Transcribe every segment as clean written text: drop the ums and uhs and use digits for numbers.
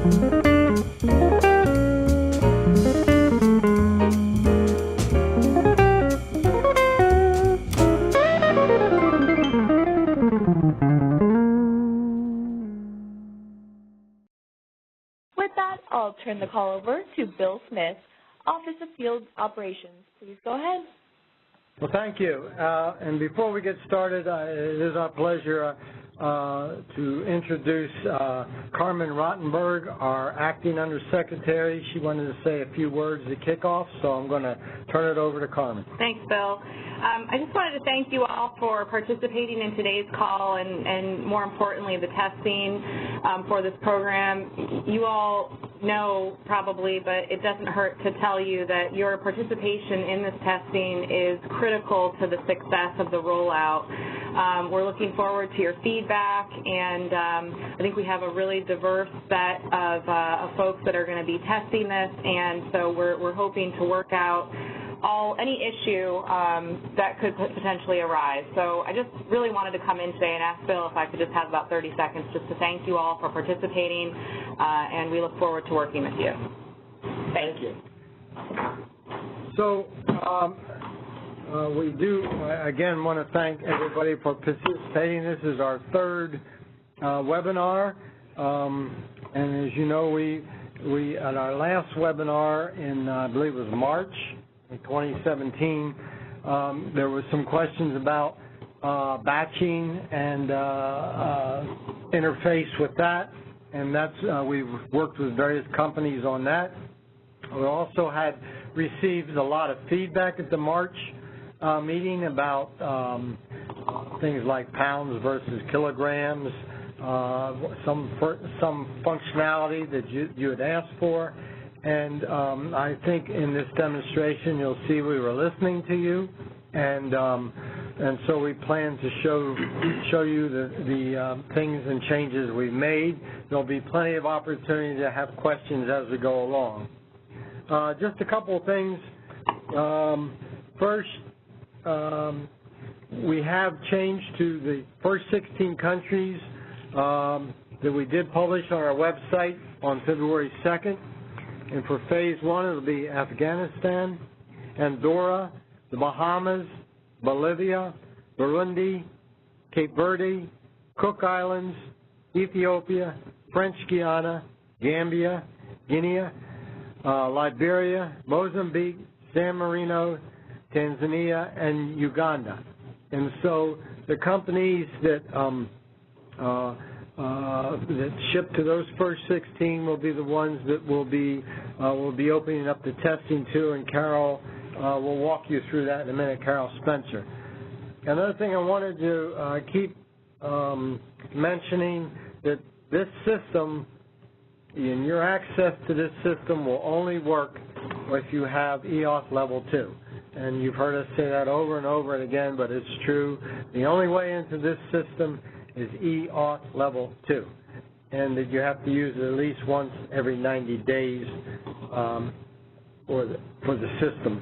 With that, I'll turn the call over to Bill Smith, Office of Field Operations. Please go ahead. Well, thank you. And before we get started, it is our pleasure to introduce Carmen Rottenberg, our Acting Undersecretary. She wanted to say a few words to kick off, so I'm going to turn it over to Carmen. Thanks, Bill. I just wanted to thank you all for participating in today's call and more importantly, the testing for this program. You all know probably, but it doesn't hurt to tell you that your participation in this testing is critical to the success of the rollout. We're looking forward to your feedback, and I think we have a really diverse set of folks that are going to be testing this, and so we're hoping to work out any issue that could potentially arise. So I just really wanted to come in today and ask Bill if I could just have about 30 seconds just to thank you all for participating, and we look forward to working with you. Thank you. So we do, again, want to thank everybody for participating. This is our third webinar, and as you know, we at our last webinar in, I believe it was March, in 2017, there was some questions about batching and interface with that, and that's we've worked with various companies on that. We also had received a lot of feedback at the March meeting about things like pounds versus kilograms, some functionality that you had asked for. And I think in this demonstration you'll see we were listening to you, and so we plan to show you the things and changes we've made. There'll be plenty of opportunity to have questions as we go along. Just a couple of things. First, we have changed to the first 16 countries that we did publish on our website on February 2nd. And for phase one, it'll be Afghanistan, Andorra, the Bahamas, Bolivia, Burundi, Cape Verde, Cook Islands, Ethiopia, French Guiana, Gambia, Guinea, Liberia, Mozambique, San Marino, Tanzania, and Uganda. And so the companies that ship to those first 16 will be the ones that will be opening up the testing to, and Carol will walk you through that in a minute, Carol Spencer. Another thing I wanted to keep mentioning, that this system, and your access to this system will only work if you have EOS Level 2. And you've heard us say that over and over and again, but it's true. The only way into this system is EOS Level 2, and that you have to use it at least once every 90 days for the system,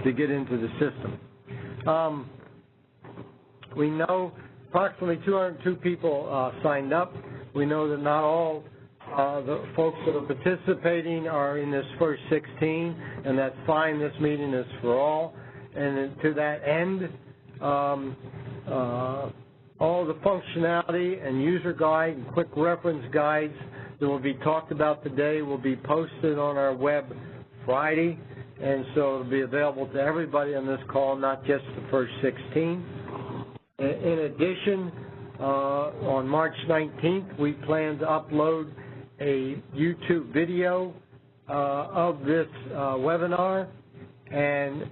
to get into the system. We know approximately 202 people signed up. We know that not all the folks that are participating are in this first 16, and that's fine. This meeting is for all. And to that end, all the functionality and user guide and quick reference guides that will be talked about today will be posted on our web Friday, and so it'll be available to everybody on this call, not just the first 16. In addition, on March 19th, we plan to upload a YouTube video of this webinar, and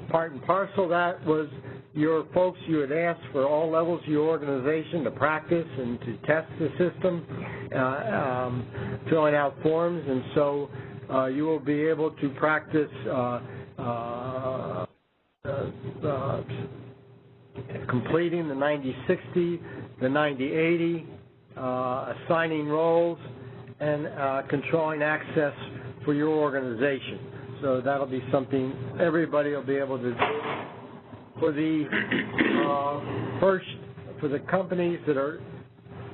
part and parcel of that was your folks, you had asked for all levels of your organization to practice and to test the system, filling out forms, and so you will be able to practice completing the 90-60, the 90-80, assigning roles, and controlling access for your organization. So that'll be something everybody will be able to do. For the for the companies that are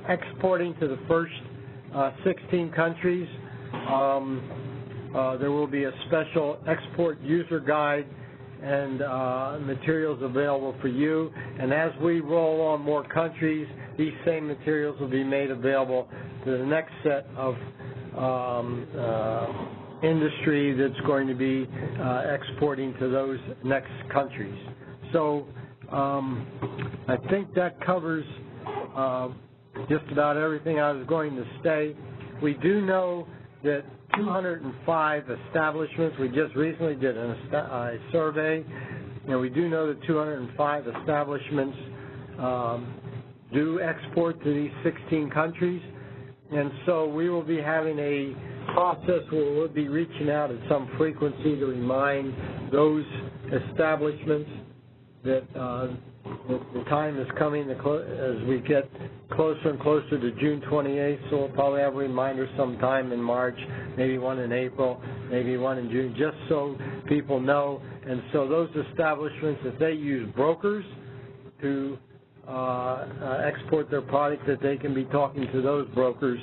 exporting to the first 16 countries. There will be a special export user guide and materials available for you. And as we roll on more countries, these same materials will be made available to the next set of industry that's going to be exporting to those next countries. So I think that covers just about everything I was going to say. We do know that 205 establishments, we just recently did a survey, and we do know that 205 establishments do export to these 16 countries, and so we will be having a process where we'll be reaching out at some frequency to remind those establishments that the time is coming as we get closer and closer to June 28th, so we'll probably have a reminder sometime in March, maybe one in April, maybe one in June, just so people know. And so those establishments, if they use brokers to export their product, that they can be talking to those brokers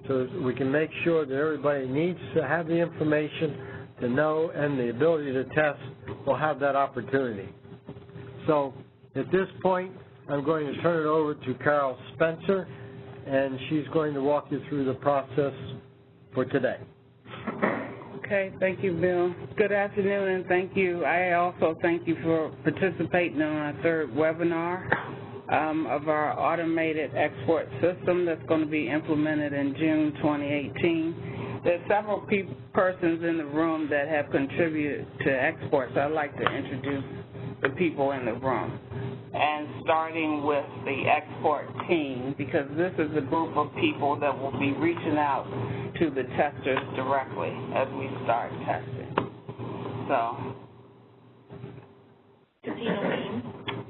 so we can make sure that everybody needs to have the information to know and the ability to test will have that opportunity. So at this point, I'm going to turn it over to Carol Spencer, and she's going to walk you through the process for today. Okay, thank you, Bill. Good afternoon, and thank you. I also thank you for participating on our third webinar of our automated export system that's going to be implemented in June 2018. There's several persons in the room that have contributed to exports. I'd like to introduce the people in the room. And starting with the export team, because this is a group of people that will be reaching out to the testers directly as we start testing. So.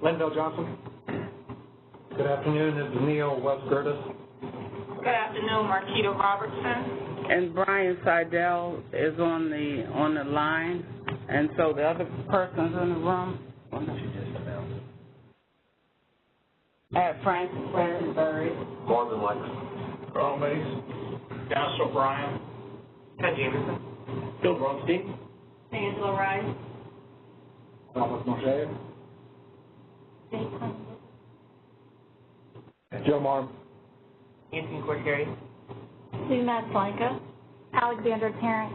Linville Johnson. Good afternoon, this is Neil West Curtis. Good afternoon, Marquita Robertson. And Brian Seidel is on the line, and so the other persons in the room. What did you just announce? Francis Berry. Marvin Lex. Carl Mace. Dennis O'Brien. Ted Jameson. Bill Bronstein. Angela Rice. Thomas Moshe. Joe Marm. Anthony Corteri. Sue Matslanka. Alexander Tarrant.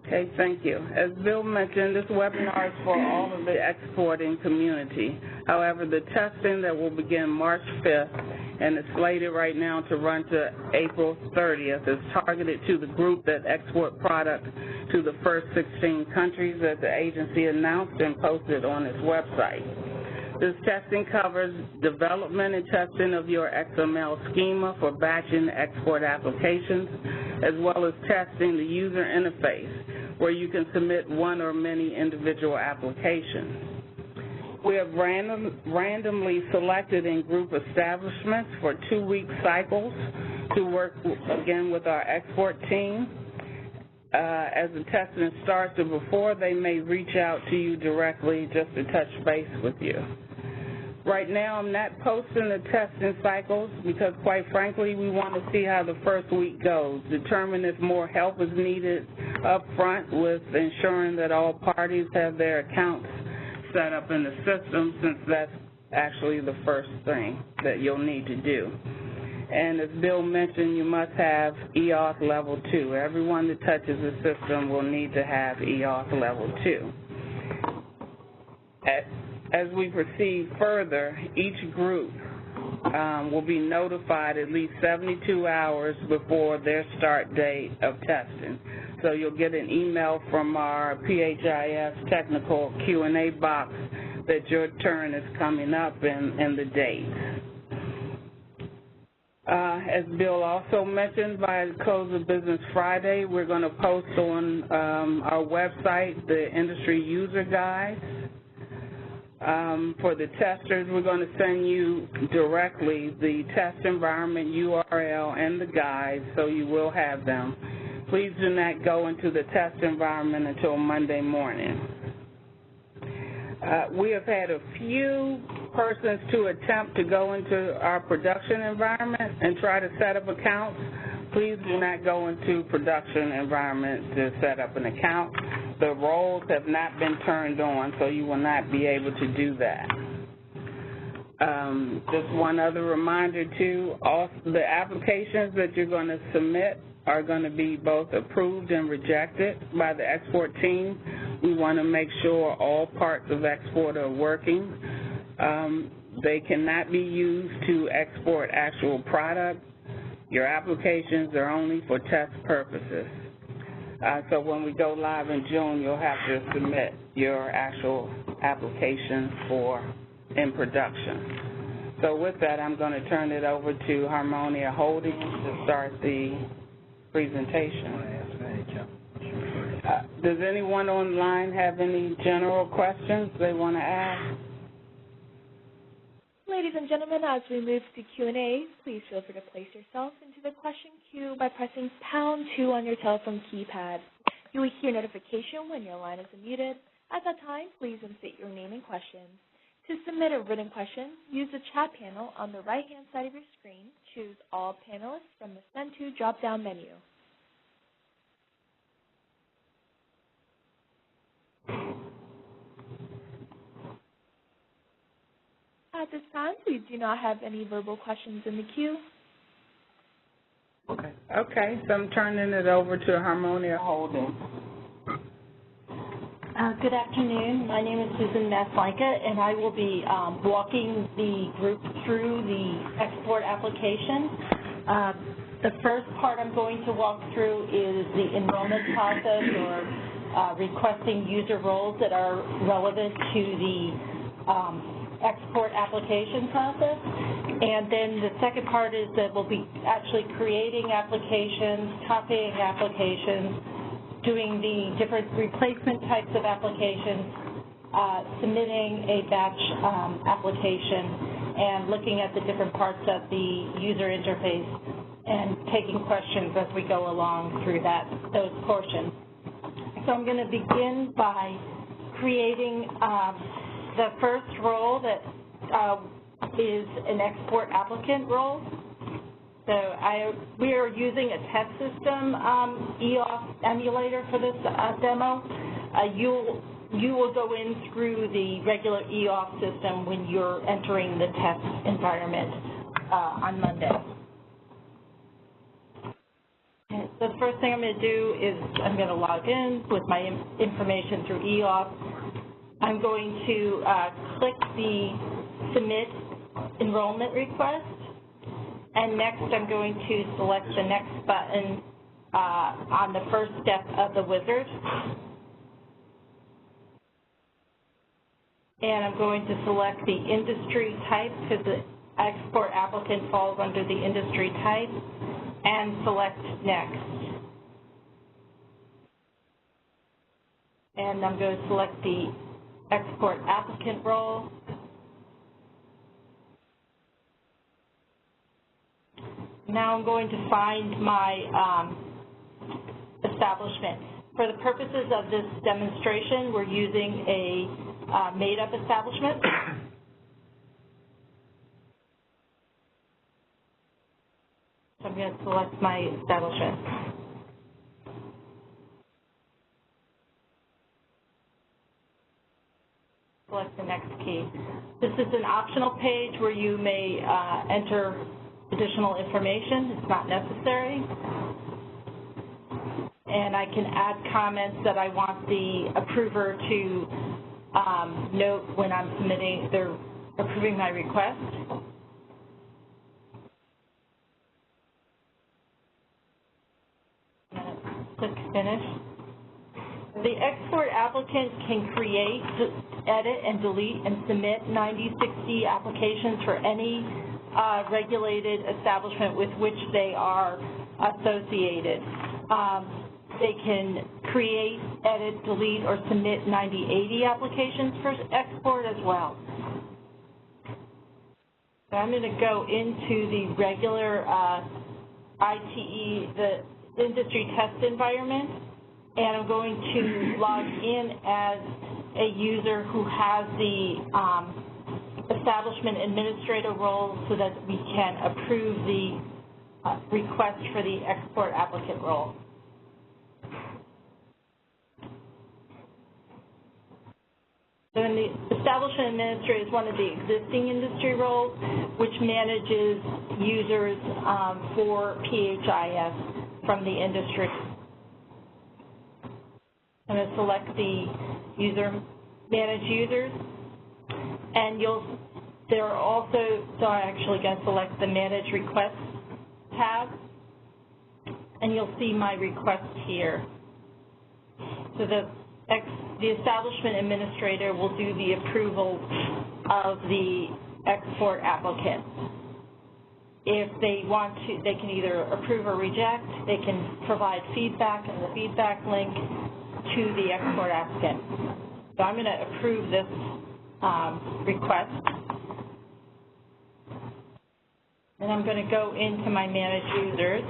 Okay, thank you. As Bill mentioned, this webinar is for all of the exporting community. However, the testing that will begin March 5th and is slated right now to run to April 30th is targeted to the group that export product to the first 16 countries that the agency announced and posted on its website. This testing covers development and testing of your XML schema for batching export applications, as well as testing the user interface, where you can submit one or many individual applications. We have randomly selected in-group establishments for 2-week cycles to work, again, with our export team. As the testing starts or before, they may reach out to you directly just to touch base with you. Right now, I'm not posting the testing cycles because, quite frankly, we want to see how the first week goes, determine if more help is needed up front with ensuring that all parties have their accounts set up in the system, since that's actually the first thing that you'll need to do. And as Bill mentioned, you must have EOS Level 2. Everyone that touches the system will need to have EOS Level 2. As we proceed further, each group will be notified at least 72 hours before their start date of testing. So you'll get an email from our PHIS technical Q&A box that your turn is coming up and the date. As Bill also mentioned, by the close of business Friday, we're going to post on our website the industry user guide. For the testers, we're going to send you directly the test environment URL and the guide, so you will have them. Please do not go into the test environment until Monday morning. We have had a few persons to attempt to go into our production environment and try to set up accounts. please do not go into production environment to set up an account. The roles have not been turned on, so you will not be able to do that. Just one other reminder too, all the applications that you're going to submit are going to be both approved and rejected by the export team. We want to make sure all parts of export are working. They cannot be used to export actual product. Your applications are only for test purposes. So when we go live in June, you'll have to submit your actual application for in production. So with that, I'm going to turn it over to Harmonia Holdings to start the presentation. Does anyone online have any general questions they want to ask? Ladies and gentlemen, as we move to Q&A, please feel free to place yourself into the question queue by pressing #2 on your telephone keypad. You will hear notification when your line is unmuted. At that time, please insert your name and question. To submit a written question, use the chat panel on the right-hand side of your screen. Choose All Panelists from the Send To drop-down menu. At this time, we do not have any verbal questions in the queue. Okay, so I'm turning it over to Harmonia Holdings. Good afternoon. My name is Susan Maslanka, and I will be walking the group through the export application. The first part I'm going to walk through is the enrollment process, or requesting user roles that are relevant to the export application process. And then the second part is that we'll be actually creating applications, copying applications, doing the different replacement types of applications, submitting a batch application, and looking at the different parts of the user interface and taking questions as we go along through those portions. So I'm going to begin by creating the first role that is an export applicant role. So we are using a test system EOS emulator for this demo. You will go in through the regular EOS system when you're entering the test environment on Monday. Okay, so the first thing I'm going to do is I'm going to log in with my information through EOS. I'm going to click the Submit Enrollment Request, and next I'm going to select the next button on the first step of the wizard. And I'm going to select the industry type because the export applicant falls under the industry type, and select Next. And I'm going to select the export applicant role. Now I'm going to find my establishment. For the purposes of this demonstration, we're using a made-up establishment. So I'm going to select my establishment. Select the next key. This is an optional page where you may enter additional information. It's not necessary. And I can add comments that I want the approver to note when I'm submitting, they're approving my request. Click Finish. The export applicant can create, edit, and delete and submit 90, 60 applications for any regulated establishment with which they are associated. They can create, edit, delete, or submit 90, 80 applications for export as well. So I'm going to go into the regular ITE, the industry test environment, and I'm going to log in as a user who has the establishment administrator role so that we can approve the request for the export applicant role. So in the establishment administrator is one of the existing industry roles, which manages users for PHIS from the industry. I'm going to select the user, manage users, and there are also, so I'm actually going to select the manage requests tab, and you'll see my request here. So the establishment administrator will do the approval of the export applicant. If they want to, they can either approve or reject. They can provide feedback and the feedback link to the export applicant. So I'm going to approve this request. And I'm going to go into my manage users,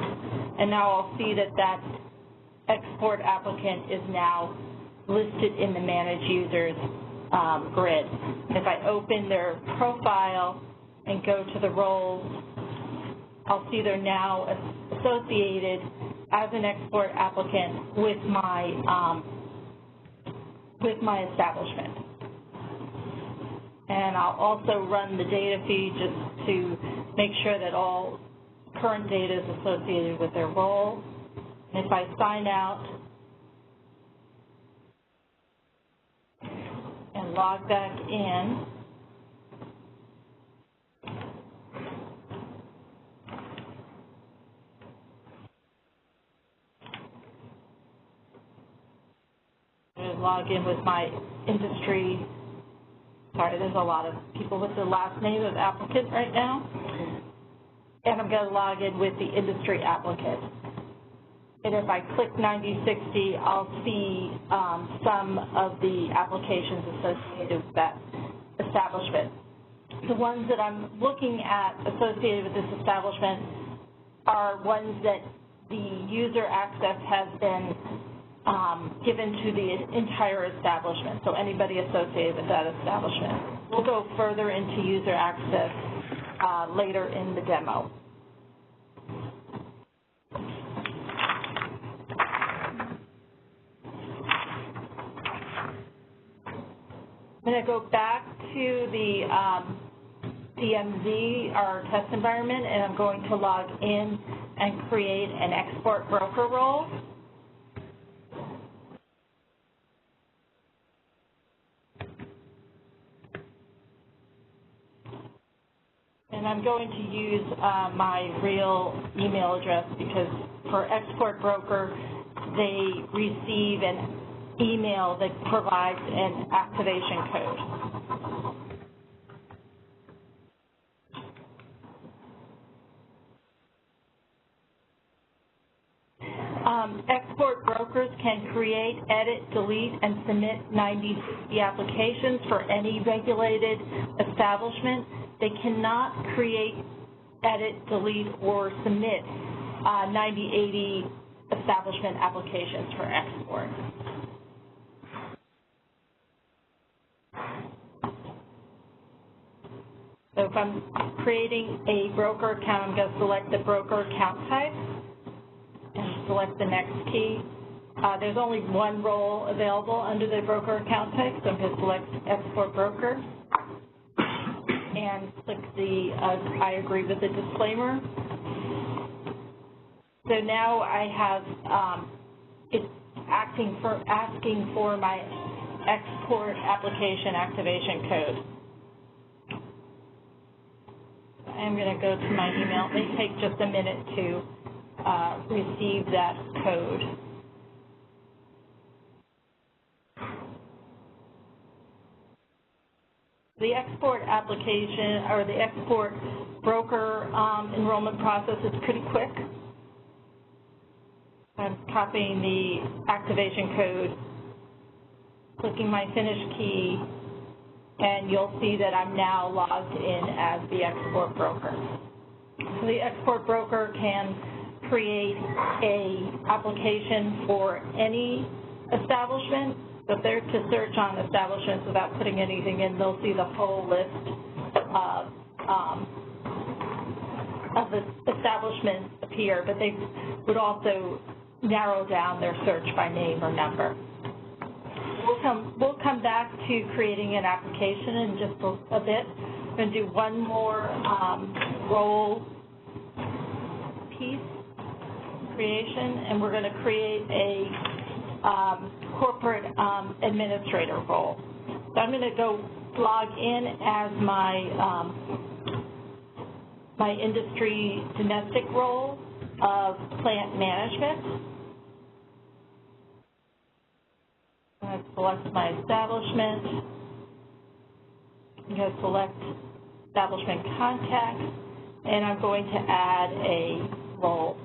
and now I'll see that that export applicant is now listed in the manage users grid. If I open their profile and go to the roles, I'll see they're now associated as an export applicant with my establishment. And I'll also run the data feed just to make sure that all current data is associated with their role. And if I sign out and log back in, log in with my industry. Sorry, there's a lot of people with the last name of applicant right now. And I'm going to log in with the industry applicant. And if I click 9060, I'll see some of the applications associated with that establishment. The ones that I'm looking at associated with this establishment are ones that the user access has been given to the entire establishment, so anybody associated with that establishment. We'll go further into user access later in the demo. I'm going to go back to the DMZ, our test environment, and I'm going to log in and create an export broker role. And I'm going to use my real email address because for export broker, they receive an email that provides an activation code. Export brokers can create, edit, delete, and submit 90 applications for any regulated establishment. They cannot create, edit, delete, or submit 9080 establishment applications for export. So if I'm creating a broker account, I'm going to select the broker account type and select the next key. There's only one role available under the broker account type, so I'm going to select export broker and click the I agree with the disclaimer. So now I have it's asking for my export application activation code. I'm going to go to my email. It may take just a minute to receive that code. The export application or the export broker enrollment process is pretty quick. I'm copying the activation code, clicking my finish key, and you'll see that I'm now logged in as the export broker. So the export broker can create an application for any establishment. So if they're to search on establishments without putting anything in, they'll see the whole list of establishments appear, but they would also narrow down their search by name or number. We'll come back to creating an application in just a bit. I'm going to do one more role piece creation, and we're going to create a corporate administrator role. So I'm going to go log in as my industry domestic role of plant management. I'm going to select my establishment. I'm going to select establishment contact, and I'm going to add a role.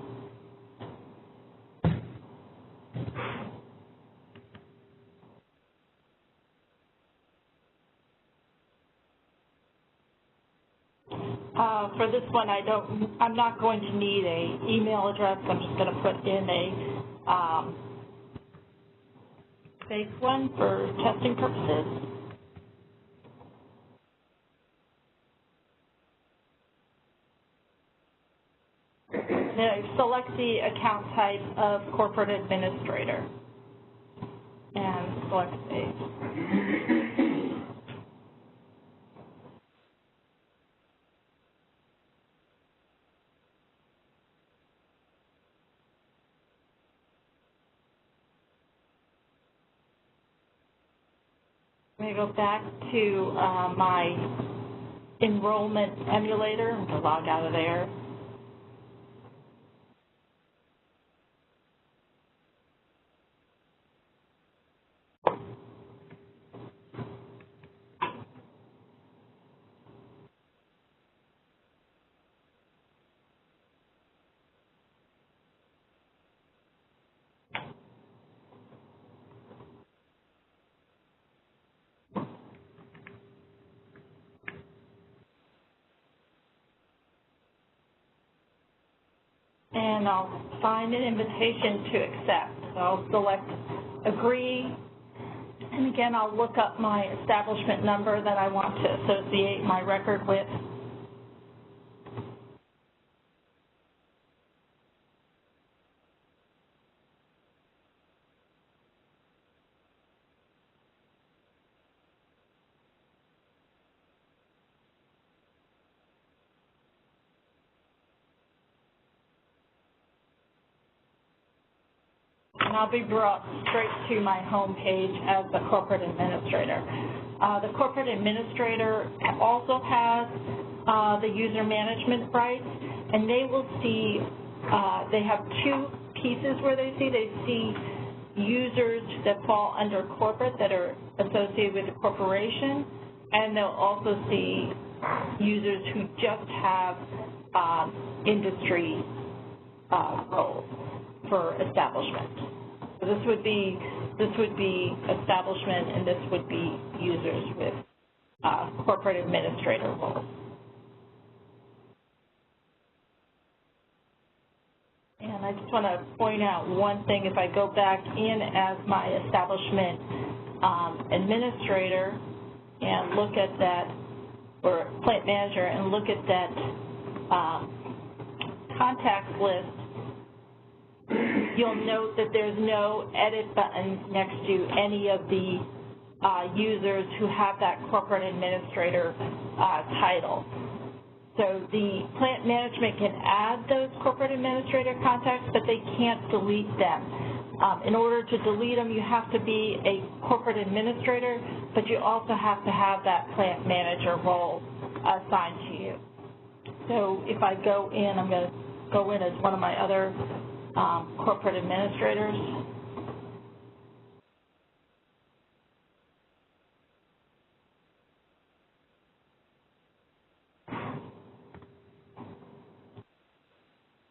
For this one, I'm not going to need an email address. I'm just going to put in a fake one for testing purposes. Then select the account type of corporate administrator and select save. I'm going to go back to my enrollment emulator. I'm going to log out of there. And I'll find an invitation to accept. So I'll select agree, and again I'll look up my establishment number that I want to associate my record with. And I'll be brought straight to my home page as the corporate administrator. The corporate administrator also has the user management rights, and they will see, they have two pieces where they see users that fall under corporate that are associated with the corporation, and they'll also see users who just have industry roles for establishment. So this would be establishment, and this would be users with corporate administrator roles. And I just want to point out one thing. If I go back in as my establishment administrator and look at that, or plant manager, and look at that contacts list, you'll note that there's no edit button next to any of the users who have that corporate administrator title. So the plant management can add those corporate administrator contacts, but they can't delete them. In order to delete them, you have to be a corporate administrator, but you also have to have that plant manager role assigned to you. So if I go in, I'm going to go in as one of my other corporate administrators.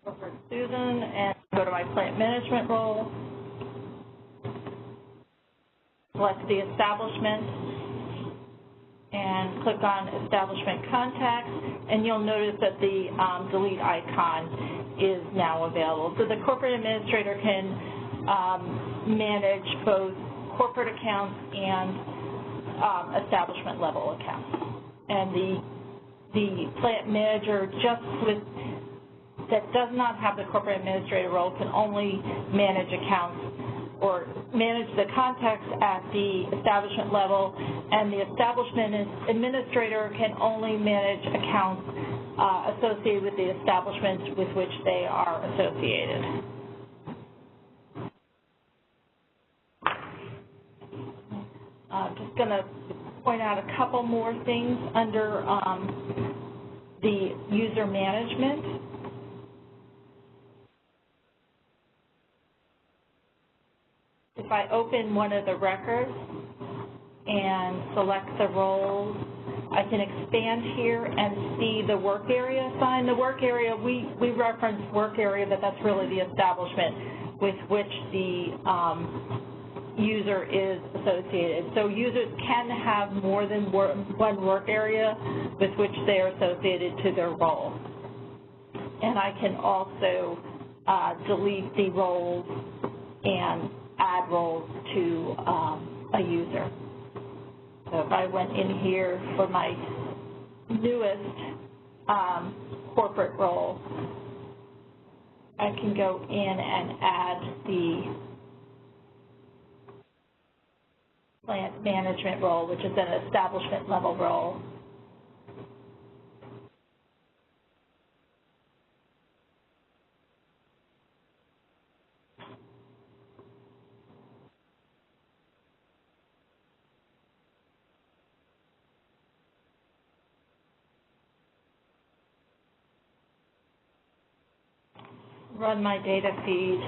Corporate Susan, and go to my plant management role. Select the establishment and click on Establishment Contacts, and you'll notice that the delete icon is now available. So the corporate administrator can manage both corporate accounts and establishment level accounts. And the plant manager, just with that does not have the corporate administrator role can only manage accounts or manage the contacts at the establishment level, and the establishment administrator can only manage accounts associated with the establishments with which they are associated. I'm just going to point out a couple more things under the user management. If I open one of the records and select the roles, I can expand here and see the work area assigned. The work area, we reference work area, but that's really the establishment with which the user is associated. So users can have more than one work area with which they are associated to their role. And I can also delete the roles and add roles to a user. So if I went in here for my newest corporate role, I can go in and add the plant management role, which is an establishment level role. Run my data feed.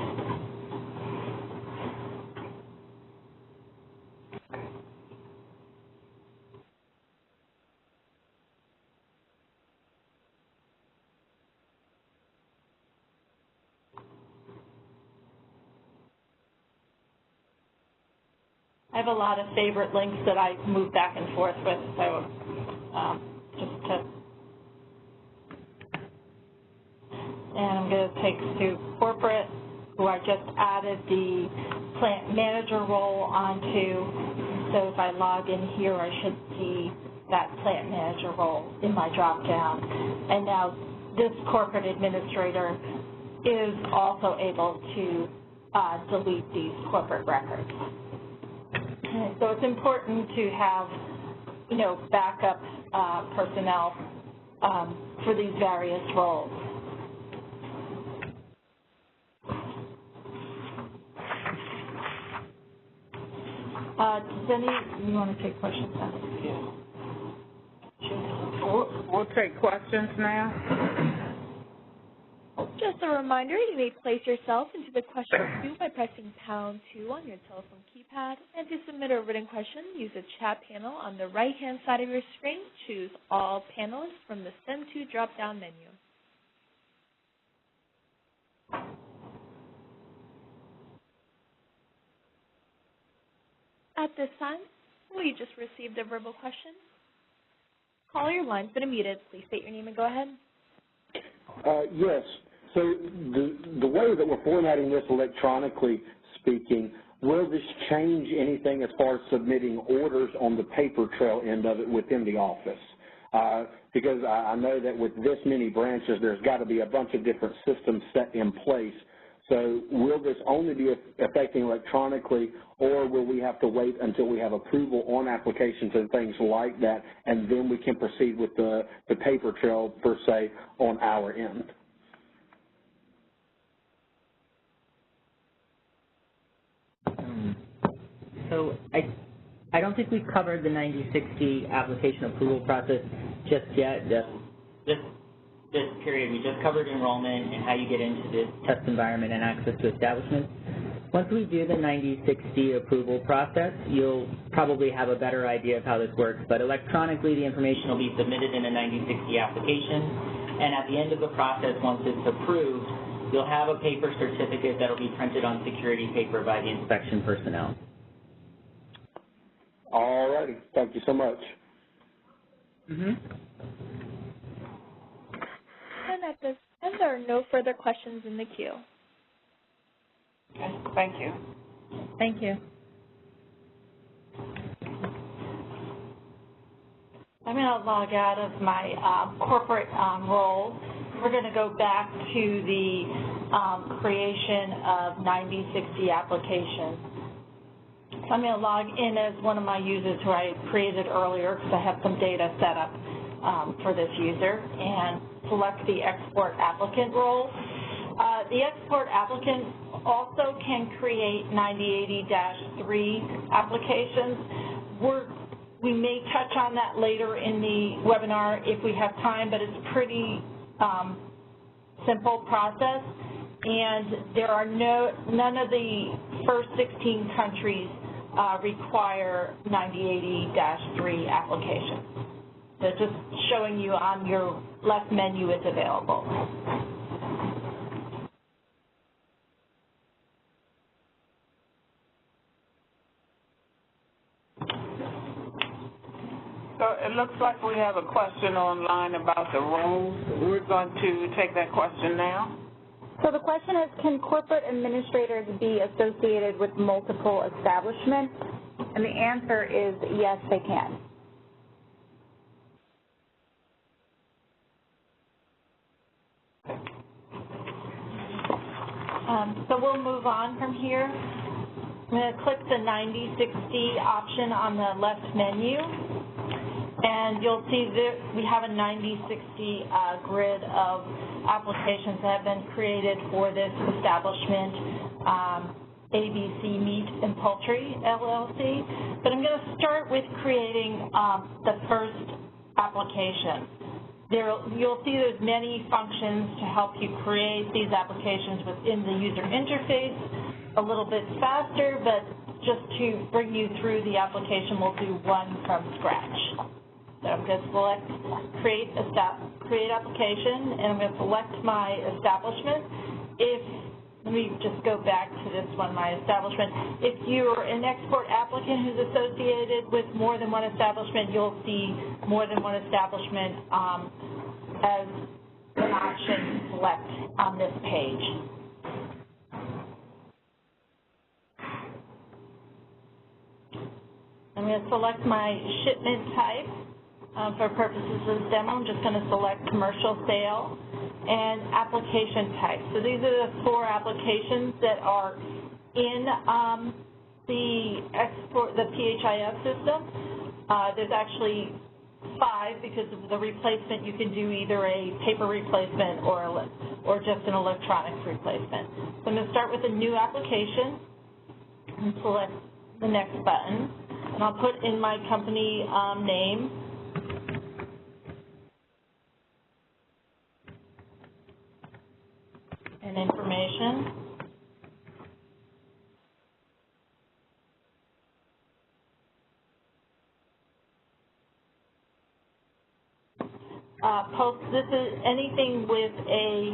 I have a lot of favorite links that I move back and forth with, so just to, and I'm going to take to corporate, who I just added the plant manager role onto. So if I log in here, I should see that plant manager role in my drop down. And now this corporate administrator is also able to delete these corporate records. So it's important to have, backup personnel for these various roles. Does you want to take questions now? Yeah. We'll take questions now. Just a reminder, you may place yourself into the question queue by pressing #2 on your telephone keypad. And to submit a written question, use the chat panel on the right-hand side of your screen. Choose All Panelists from the Send To drop-down menu. At this time, we just received a verbal question. Caller, your line's been unmuted. Please state your name and go ahead. Yes. So the way that we're formatting this electronically speaking, will this change anything as far as submitting orders on the paper trail end of it within the office? Because I know that with this many branches, there's got to be a bunch of different systems set in place. So will this only be affecting electronically, or will we have to wait until we have approval on applications and things like that, and then we can proceed with the paper trail, per se, on our end? So I don't think we've covered the 9060 application approval process just yet. This period, we just covered enrollment and how you get into this test environment and access to establishments. Once we do the 9060 approval process, you'll probably have a better idea of how this works. But electronically, the information will be submitted in a 9060 application. And at the end of the process, once it's approved, you'll have a paper certificate that will be printed on security paper by the inspection personnel. All righty. Thank you so much. And at this time, there are no further questions in the queue. Okay, thank you. Thank you. I'm going to log out of my corporate role, we're going to go back to the creation of 9060 applications. So I'm going to log in as one of my users who I created earlier because I have some data set up for this user, and select the export applicant role. The export applicant also can create 9080-3 applications. We may touch on that later in the webinar if we have time, but it's pretty simple process, and there are none of the first 16 countries require 9080-3 applications. So just showing you on your left menu it's available. So it looks like we have a question online about the roles. We're going to take that question now. So the question is, can corporate administrators be associated with multiple establishments? And the answer is yes, they can. So we'll move on from here. I'm going to click the 9060 option on the left menu, and you'll see that we have a 9060 grid of applications that have been created for this establishment, ABC Meat and Poultry, LLC. But I'm going to start with creating the first application. You'll see there's many functions to help you create these applications within the user interface a little bit faster, but just to bring you through the application, we'll do one from scratch. So I'm going to select create application, and I'm going to select my establishment. Let me just go back to this one, my establishment. If you're an export applicant who's associated with more than one establishment, you'll see more than one establishment as an option to select on this page. I'm going to select my shipment type. For purposes of this demo, I'm just going to select commercial sale and application type. So these are the 4 applications that are in the PHIS system. There's actually 5 because of the replacement. You can do either a paper replacement or just an electronic replacement. So I'm going to start with a new application and select the next button. And I'll put in my company name. And information. This is anything with a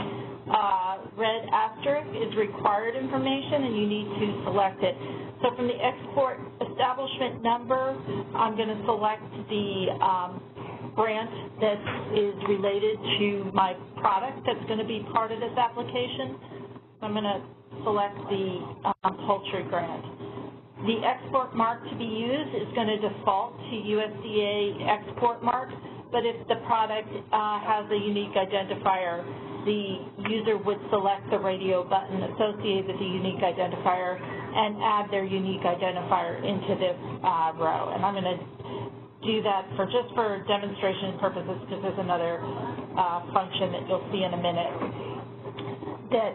red asterisk is required information, and you need to select it. So from the export establishment number, I'm going to select the grant that is related to my product that's going to be part of this application. I'm going to select the poultry grant. The export mark to be used is going to default to USDA export mark, but if the product has a unique identifier, the user would select the radio button associated with the unique identifier and add their unique identifier into this row. And I'm going to do that just for demonstration purposes, because there's another function that you'll see in a minute that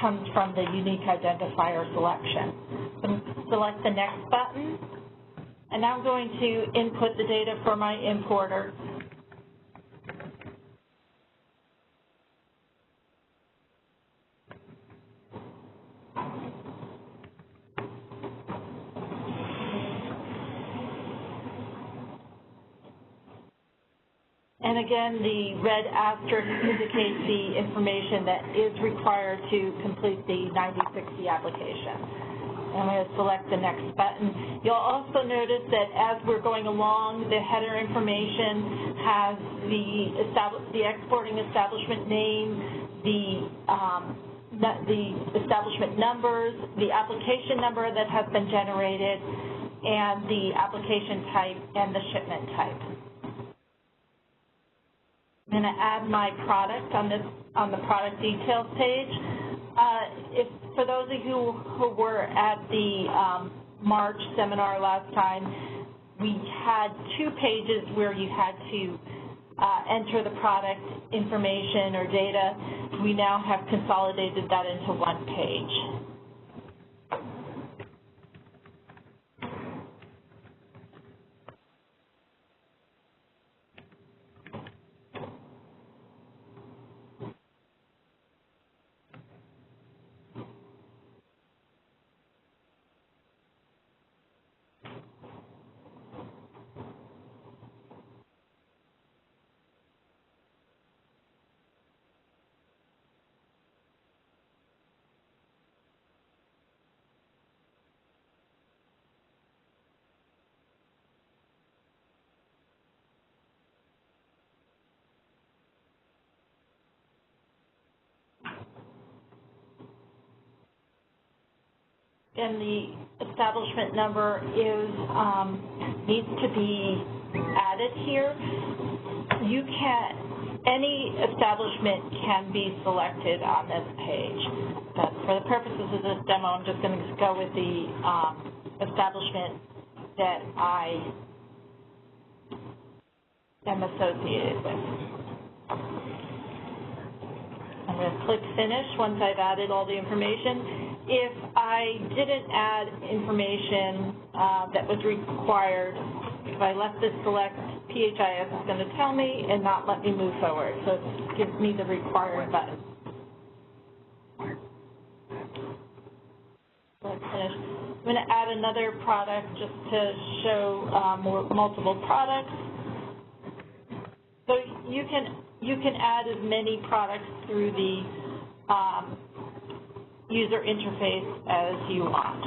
comes from the unique identifier selection. So select the next button, and now I'm going to input the data for my importer. And again, the red asterisk indicates the information that is required to complete the 9060 application. I'm going to select the next button. You'll also notice that as we're going along, the header information has the exporting establishment name, the establishment numbers, the application number that has been generated, and the application type and the shipment type. I'm going to add my product on the product details page. For those of you who were at the March seminar last time, we had 2 pages where you had to enter the product information or data. We now have consolidated that into 1 page. And the establishment number needs to be added here. Any establishment can be selected on this page. But for the purposes of this demo, I'm just going to go with the establishment that I am associated with. I'm going to click Finish once I've added all the information. If I didn't add information that was required, if I left this select, PHIS is going to tell me and not let me move forward. So it gives me the required button. Let's finish. I'm going to add another product just to show multiple products. So you can add as many products through the user interface as you want.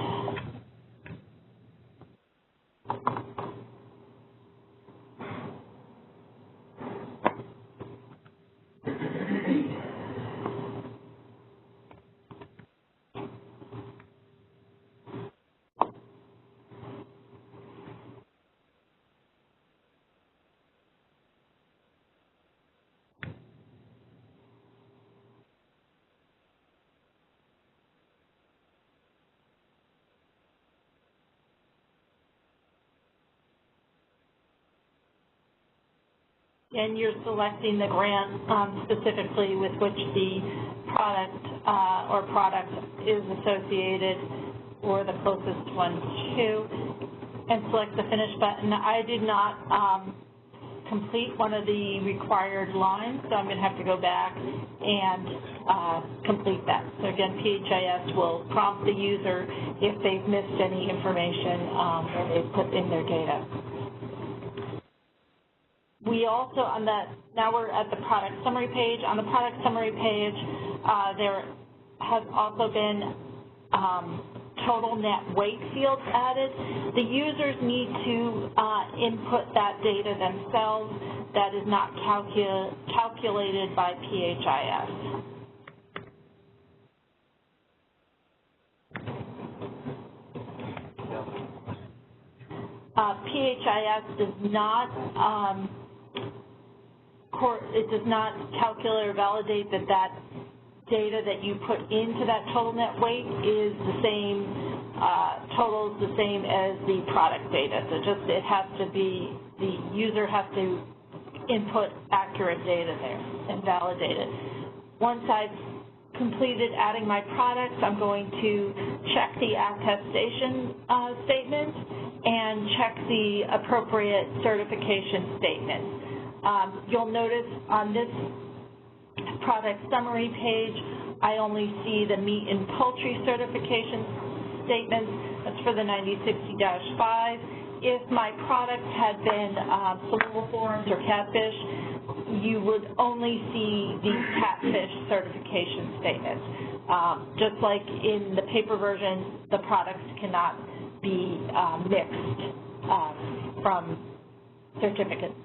And you're selecting the grant specifically with which the product or product is associated, or the closest one to, and select the Finish button. I did not complete one of the required lines, so I'm going to have to go back and complete that. So again, PHIS will prompt the user if they've missed any information that they've put in their data. We also, now we're at the product summary page. On the product summary page, there has also been total net weight fields added. The users need to input that data themselves. That is not calculated by PHIS. PHIS does not calculate or validate that data that you put into that total net weight is the same, total is the same as the product data. So it has to be, the user has to input accurate data there and validate it. Once I've completed adding my products, I'm going to check the attestation statement and check the appropriate certification statement. You'll notice on this product summary page, I only see the meat and poultry certification statements. That's for the 9060-5. If my product had been Supplemental or catfish, you would only see the catfish certification statements. Just like in the paper version, the products cannot be mixed from certificates.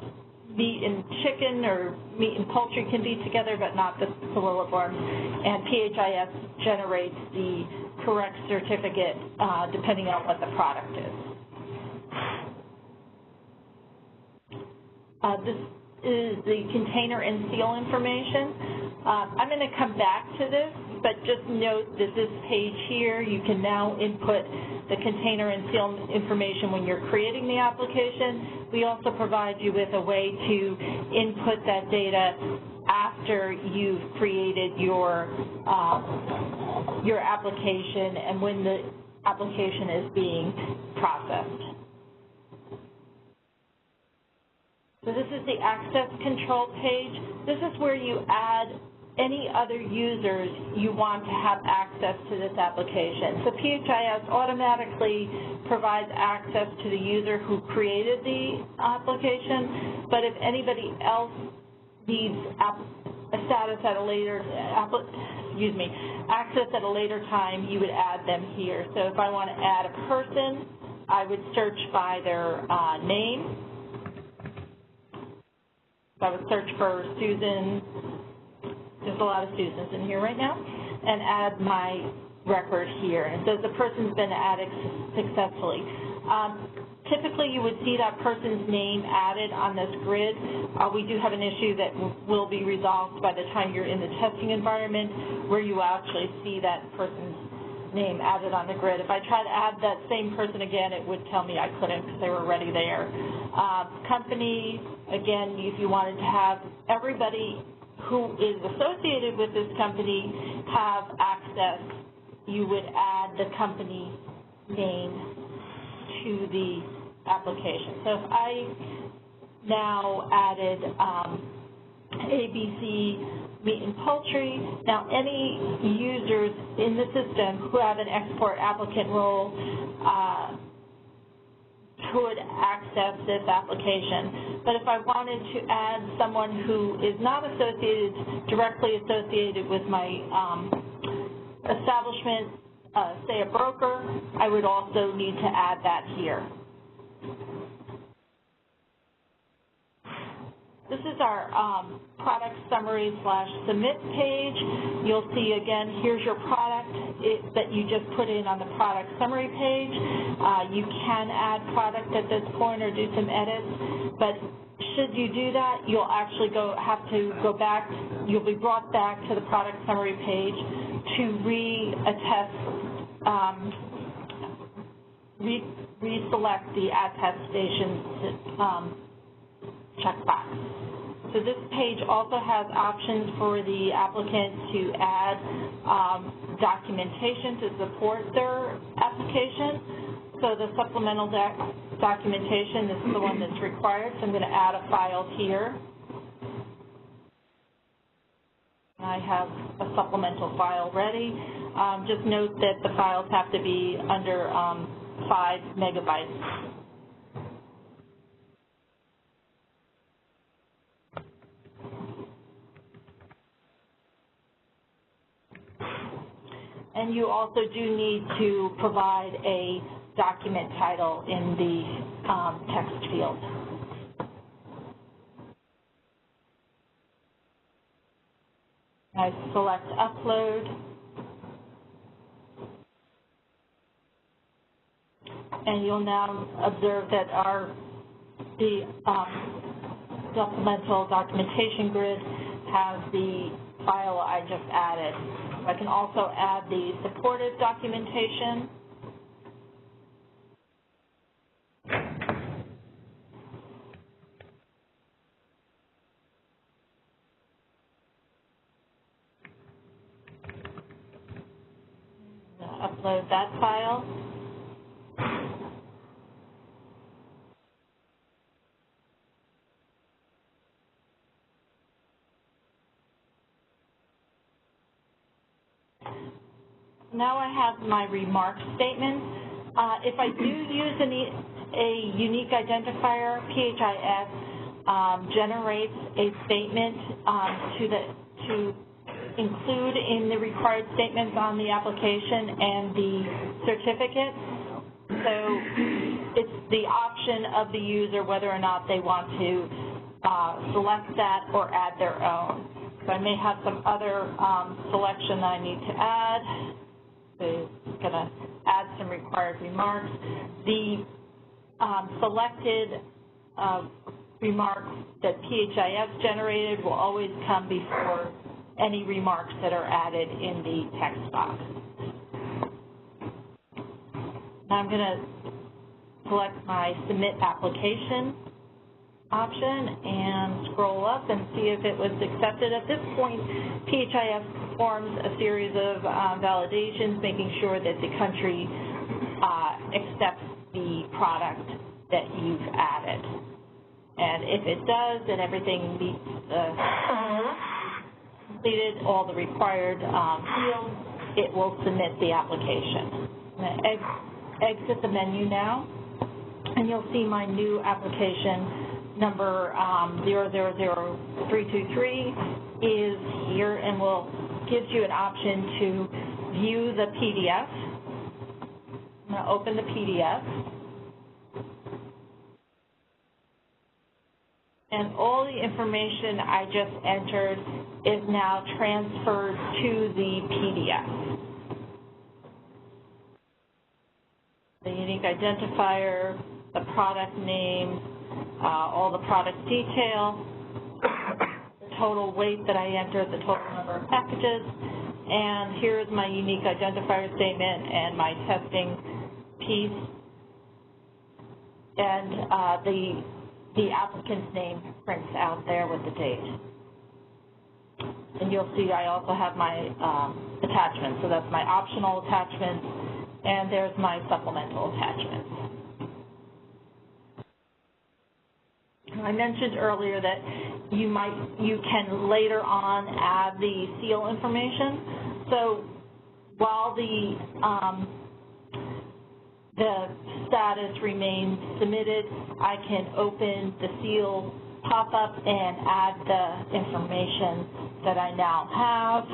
Meat and chicken or meat and poultry can be together, but not the soliforms. And PHIS generates the correct certificate depending on what the product is. is the container and seal information. I'm going to come back to this, but just note that this page here, you can now input the container and seal information when you're creating the application. We also provide you with a way to input that data after you've created your application and when the application is being processed. So this is the access control page. This is where you add any other users you want to have access to this application. So PHIS automatically provides access to the user who created the application, but if anybody else needs a status at a later, access at a later time, you would add them here. So if I want to add a person, I would search by their name. So I would search for Susan. There's a lot of Susans in here right now, and add my record here. And it says the person's been added successfully. Typically, you would see that person's name added on this grid. We do have an issue that will be resolved by the time you're in the testing environment, where you actually see that person's name added on the grid. If I try to add that same person again, it would tell me I couldn't because they were already there. Company, again, if you wanted to have everybody who is associated with this company have access, you would add the company name to the application. So if I now added ABC Meat and Poultry, now any users in the system who have an export applicant role could access this application. But if I wanted to add someone who is not directly associated with my establishment, say a broker, I would also need to add that here. This is our product summary / submit page. You'll see again, here's your product that you just put in on the product summary page. You can add product at this point or do some edits, but should you do that, you'll actually have to go back, you'll be brought back to the product summary page to reselect the attestation checkbox. So this page also has options for the applicant to add documentation to support their application. So the supplemental documentation, this is the one that's required, so I'm going to add a file here. I have a supplemental file ready. Just note that the files have to be under 5 megabytes. And you also do need to provide a document title in the text field. I select upload. And you'll now observe that the supplemental documentation grid has the file I just added. I can also add the supportive documentation. Upload that file. Now I have my remark statement. If I do use a unique identifier, PHIS generates a statement to include in the required statements on the application and the certificate. So it's the option of the user whether or not they want to select that or add their own. So I may have some other selection that I need to add. So I'm going to add some required remarks. The selected remarks that PHIS generated will always come before any remarks that are added in the text box. Now I'm going to select my Submit Application option and scroll up and see if it was accepted. At this point, PHIS performs a series of validations, making sure that the country accepts the product that you've added. And if it does, then everything meets completed all the required fields, it will submit the application. I'm going to exit the menu now, and you'll see my new application number 000323 is here, and gives you an option to view the PDF. I'm going to open the PDF. And all the information I just entered is now transferred to the PDF. The unique identifier, the product name, all the product detail, the total weight that I entered, the total number of packages, and here's my unique identifier statement and my testing piece, and the applicant's name prints out there with the date. And you'll see I also have my attachments. So that's my optional attachments, and there's my supplemental attachments. I mentioned earlier that you can later on add the seal information. So while the status remains submitted, I can open the seal pop-up and add the information that I now have.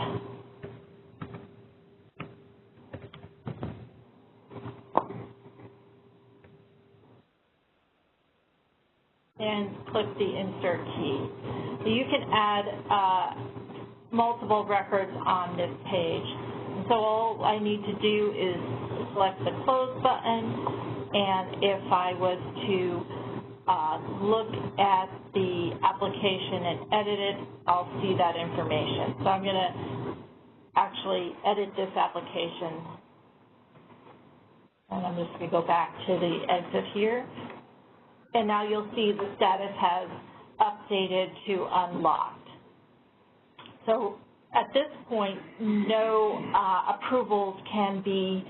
And click the insert key. So you can add multiple records on this page. And so all I need to do is select the close button, and if I was to look at the application and edit it, I'll see that information. So I'm going to actually edit this application, and I'm just going to go back to the exit here. And now you'll see the status has updated to unlocked. So at this point, no approvals can be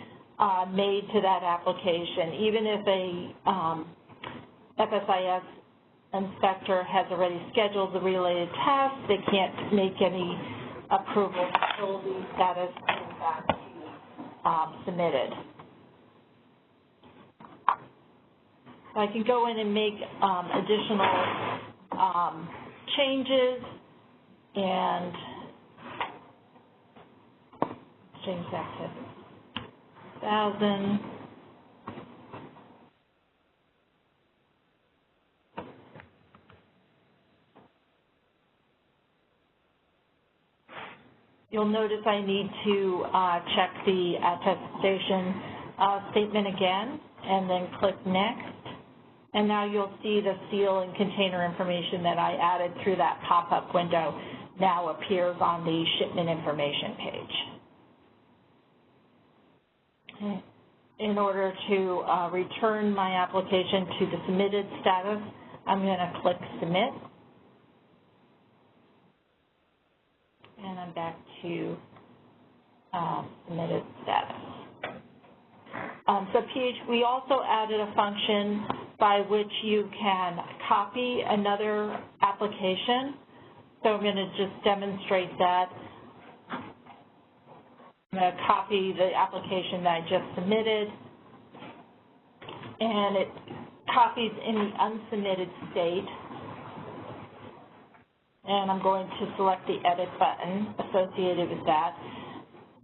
made to that application. Even if a FSIS inspector has already scheduled the related task, they can't make any approvals until the status is back submitted. I can go in and make additional changes and change that to 1,000. You'll notice I need to check the attestation statement again, and then click Next. And now you'll see the seal and container information that I added through that pop-up window now appears on the shipment information page. In order to return my application to the submitted status, I'm going to click Submit. And I'm back to submitted status. So we also added a function by which you can copy another application. So I'm going to just demonstrate that. I'm going to copy the application that I just submitted, and it copies in the unsubmitted state. And I'm going to select the Edit button associated with that.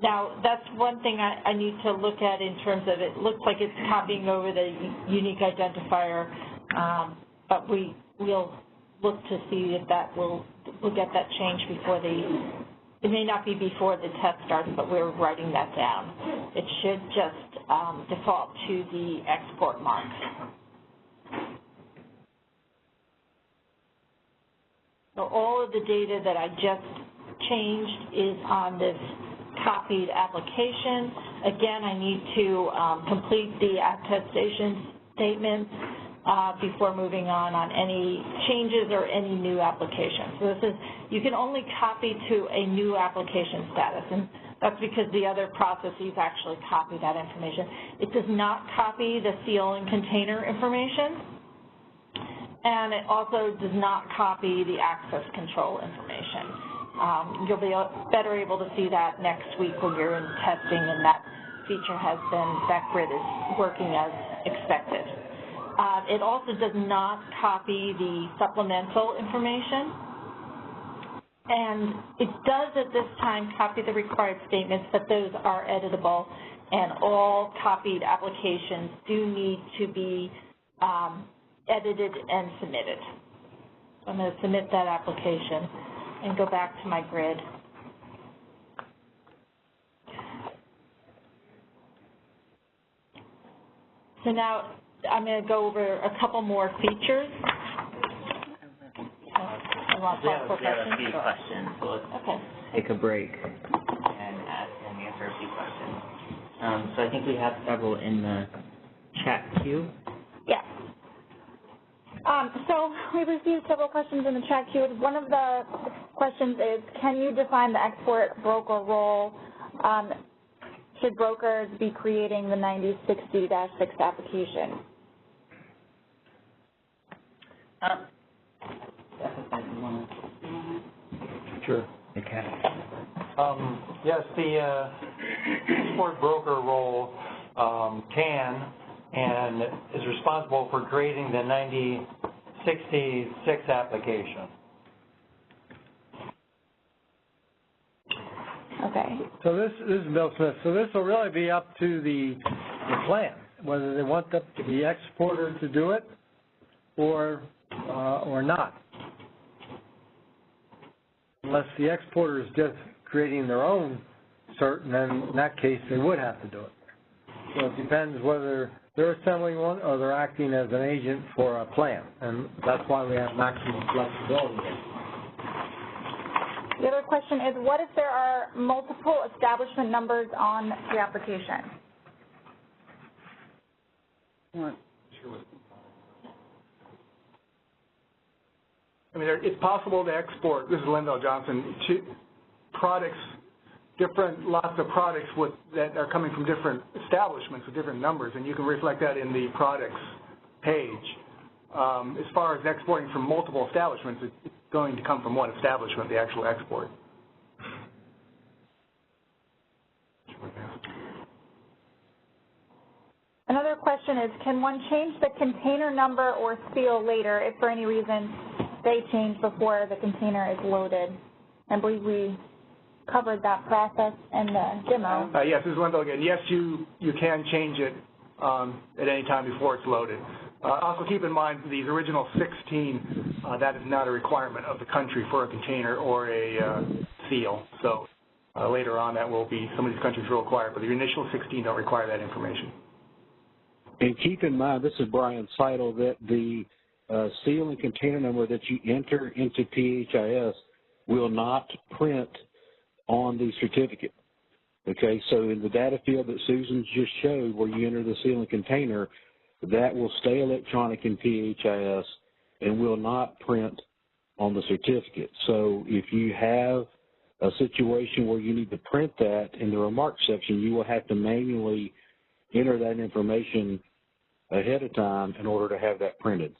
Now, that's one thing I need to look at in terms of it looks like it's copying over the unique identifier, but we'll look to see if that we'll get that changed before it may not be before the test starts, but we're writing that down. It should just default to the export mark. So all of the data that I just changed is on this copied application. Again, I need to complete the attestation statement before moving on any changes or any new application. So this is, you can only copy to a new application status, and that's because the other processes actually copy that information. It does not copy the seal and container information, and it also does not copy the access control information. You'll be better able to see that next week when you're in testing and that feature has been, that grid is working as expected. It also does not copy the supplemental information, and it does at this time copy the required statements, but those are editable, and all copied applications do need to be edited and submitted. So I'm going to submit that application and go back to my grid. So now I'm going to go over a couple more features. We have a few questions, so let's take a break and answer a few questions. So I think we have several in the chat queue. Yeah. So we received several questions in the chat queue. One of the questions is, can you define the export broker role? Should brokers be creating the 9060-6 application? Sure. Okay. Yes, the export broker role can and is responsible for creating the 9066 application. Okay. So this is Bill Smith. So this will really be up to the plan, whether they want the exporter to do it or not. Unless the exporter is just creating their own cert, and then in that case they would have to do it. So it depends whether they're assembling one or they're acting as an agent for a plan, and that's why we have maximum flexibility there. The other question is, what if there are multiple establishment numbers on the application? I mean, it's possible to export, this is Linville Johnson, to products, lots of products that are coming from different establishments with different numbers, and you can reflect that in the products page. As far as exporting from multiple establishments, it's going to come from one establishment, the actual export. Another question is, can one change the container number or seal later if for any reason they change before the container is loaded? I believe we covered that process in the demo. Yes, this is Linville again. Yes, you can change it at any time before it's loaded. Also keep in mind these original 16, that is not a requirement of the country for a container or a seal. So later on that will be, some of these countries will require, but the initial 16 don't require that information. And keep in mind, this is Brian Seidel, that the seal and container number that you enter into PHIS will not print on the certificate. Okay, so in the data field that Susan just showed where you enter the seal and container, that will stay electronic in PHIS and will not print on the certificate. So if you have a situation where you need to print that in the remarks section, you will have to manually enter that information ahead of time in order to have that printed.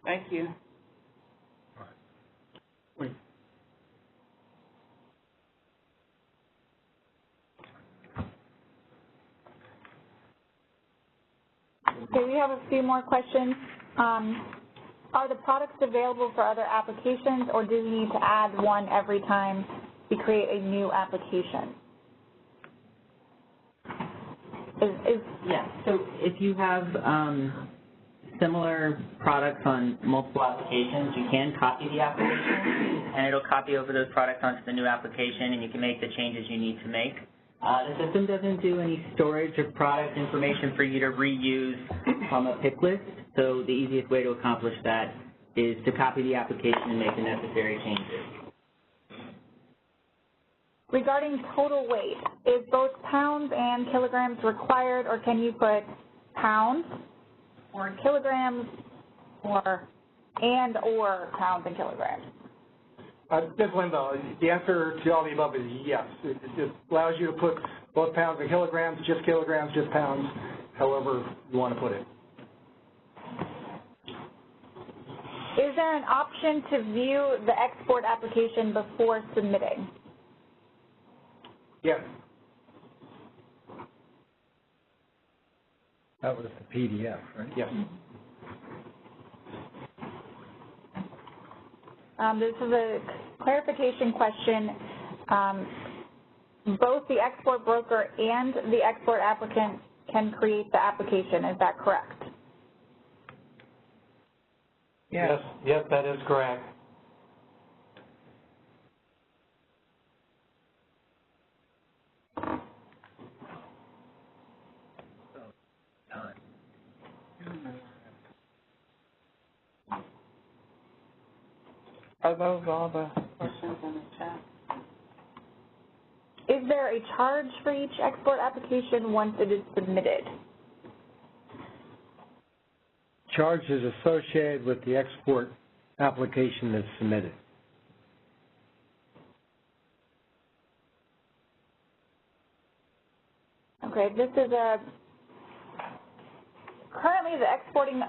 Thank you. Okay, we have a few more questions. Are the products available for other applications, or do we need to add one every time we create a new application? Yeah, so if you have similar products on multiple applications, you can copy the application, and it'll copy over those products onto the new application, and you can make the changes you need to make. The system doesn't do any storage of product information for you to reuse from a pick list, so the easiest way to accomplish that is to copy the application and make the necessary changes. Regarding total weight, is both pounds and kilograms required, or can you put pounds or kilograms or pounds and kilograms? Ms. Linville, the answer to all the above is yes. It allows you to put both pounds and kilograms, just pounds, however you want to put it. Is there an option to view the export application before submitting? Yes. That was the PDF, right? Yes. This is a clarification question. Both the export broker and the export applicant can create the application. Is that correct? Yes, that is correct. Are those all the questions in the chat? Is there a charge for each export application once it is submitted? Charge is associated with the export application that's submitted. Okay, this is currently the exporting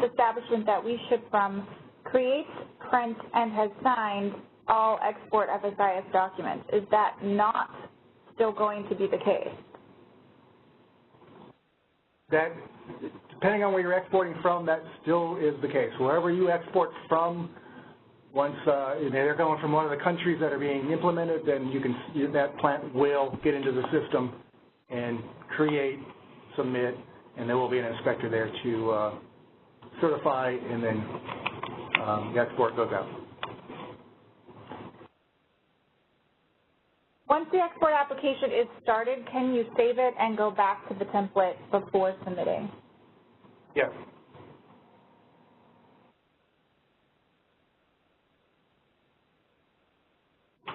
establishment that we ship from creates, prints, and has signed all export PHIS documents. Is that not still going to be the case? That, depending on where you're exporting from, that still is the case. Wherever you export from, once they're going from one of the countries that are being implemented, then that plant will get into the system and create, submit, and there will be an inspector there to certify, and then the export goes out. Once the export application is started, can you save it and go back to the template before submitting? Yes.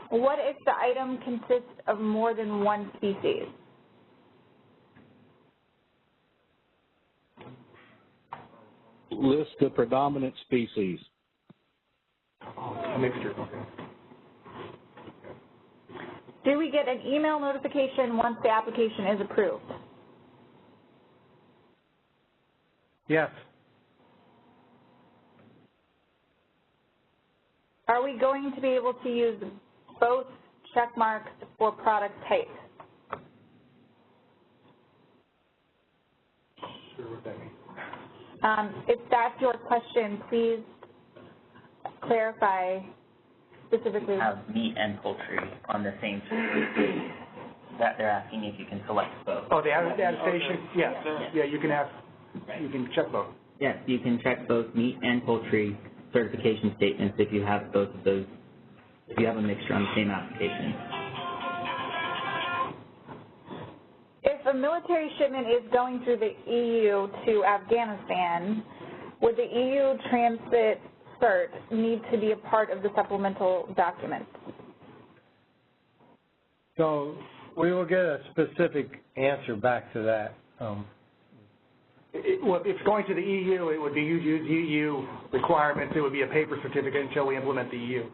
What if the item consists of more than one species? List the predominant species. A mixture, okay. Do we get an email notification once the application is approved? Yes. Are we going to be able to use both check marks for product type? Sure what that means. If that's your question, please clarify specifically. Have meat and poultry on the same screen. That they're asking if you can select both. Oh, the attestation? Yes. Yeah, you can you can check both. Yes, you can check both meat and poultry certification statements if you have both of those, if you have a mixture on the same application. If a military shipment is going through the EU to Afghanistan, would the EU transit cert need to be a part of the supplemental documents? So we will get a specific answer back to that. Well, if it's going to the EU, it would be EU requirements. It would be a paper certificate until we implement the EU.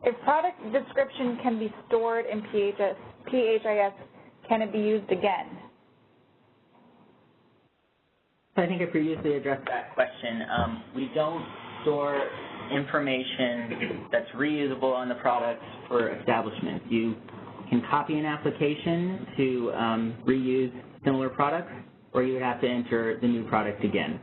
If product description can be stored in PHIS, can it be used again? I think I previously addressed that question. We don't store information that's reusable on the products for establishments. You can copy an application to reuse similar products, or you would have to enter the new product again.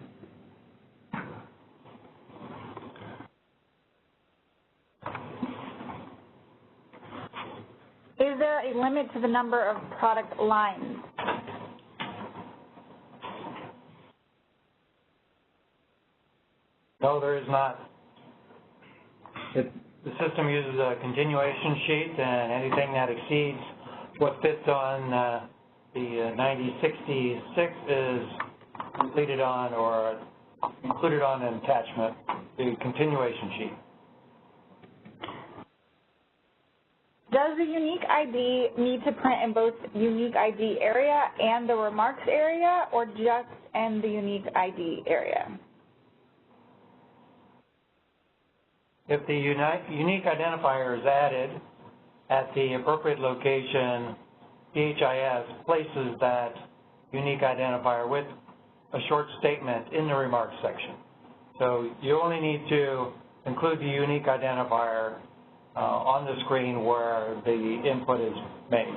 Is there a limit to the number of product lines? No, there is not. the system uses a continuation sheet, and anything that exceeds what fits on the 9066 is completed on or included on an attachment, the continuation sheet. Does the unique ID need to print in both unique ID area and the remarks area, or just in the unique ID area? If the unique identifier is added at the appropriate location, PHIS places that unique identifier with a short statement in the remarks section. So you only need to include the unique identifier on the screen where the input is made.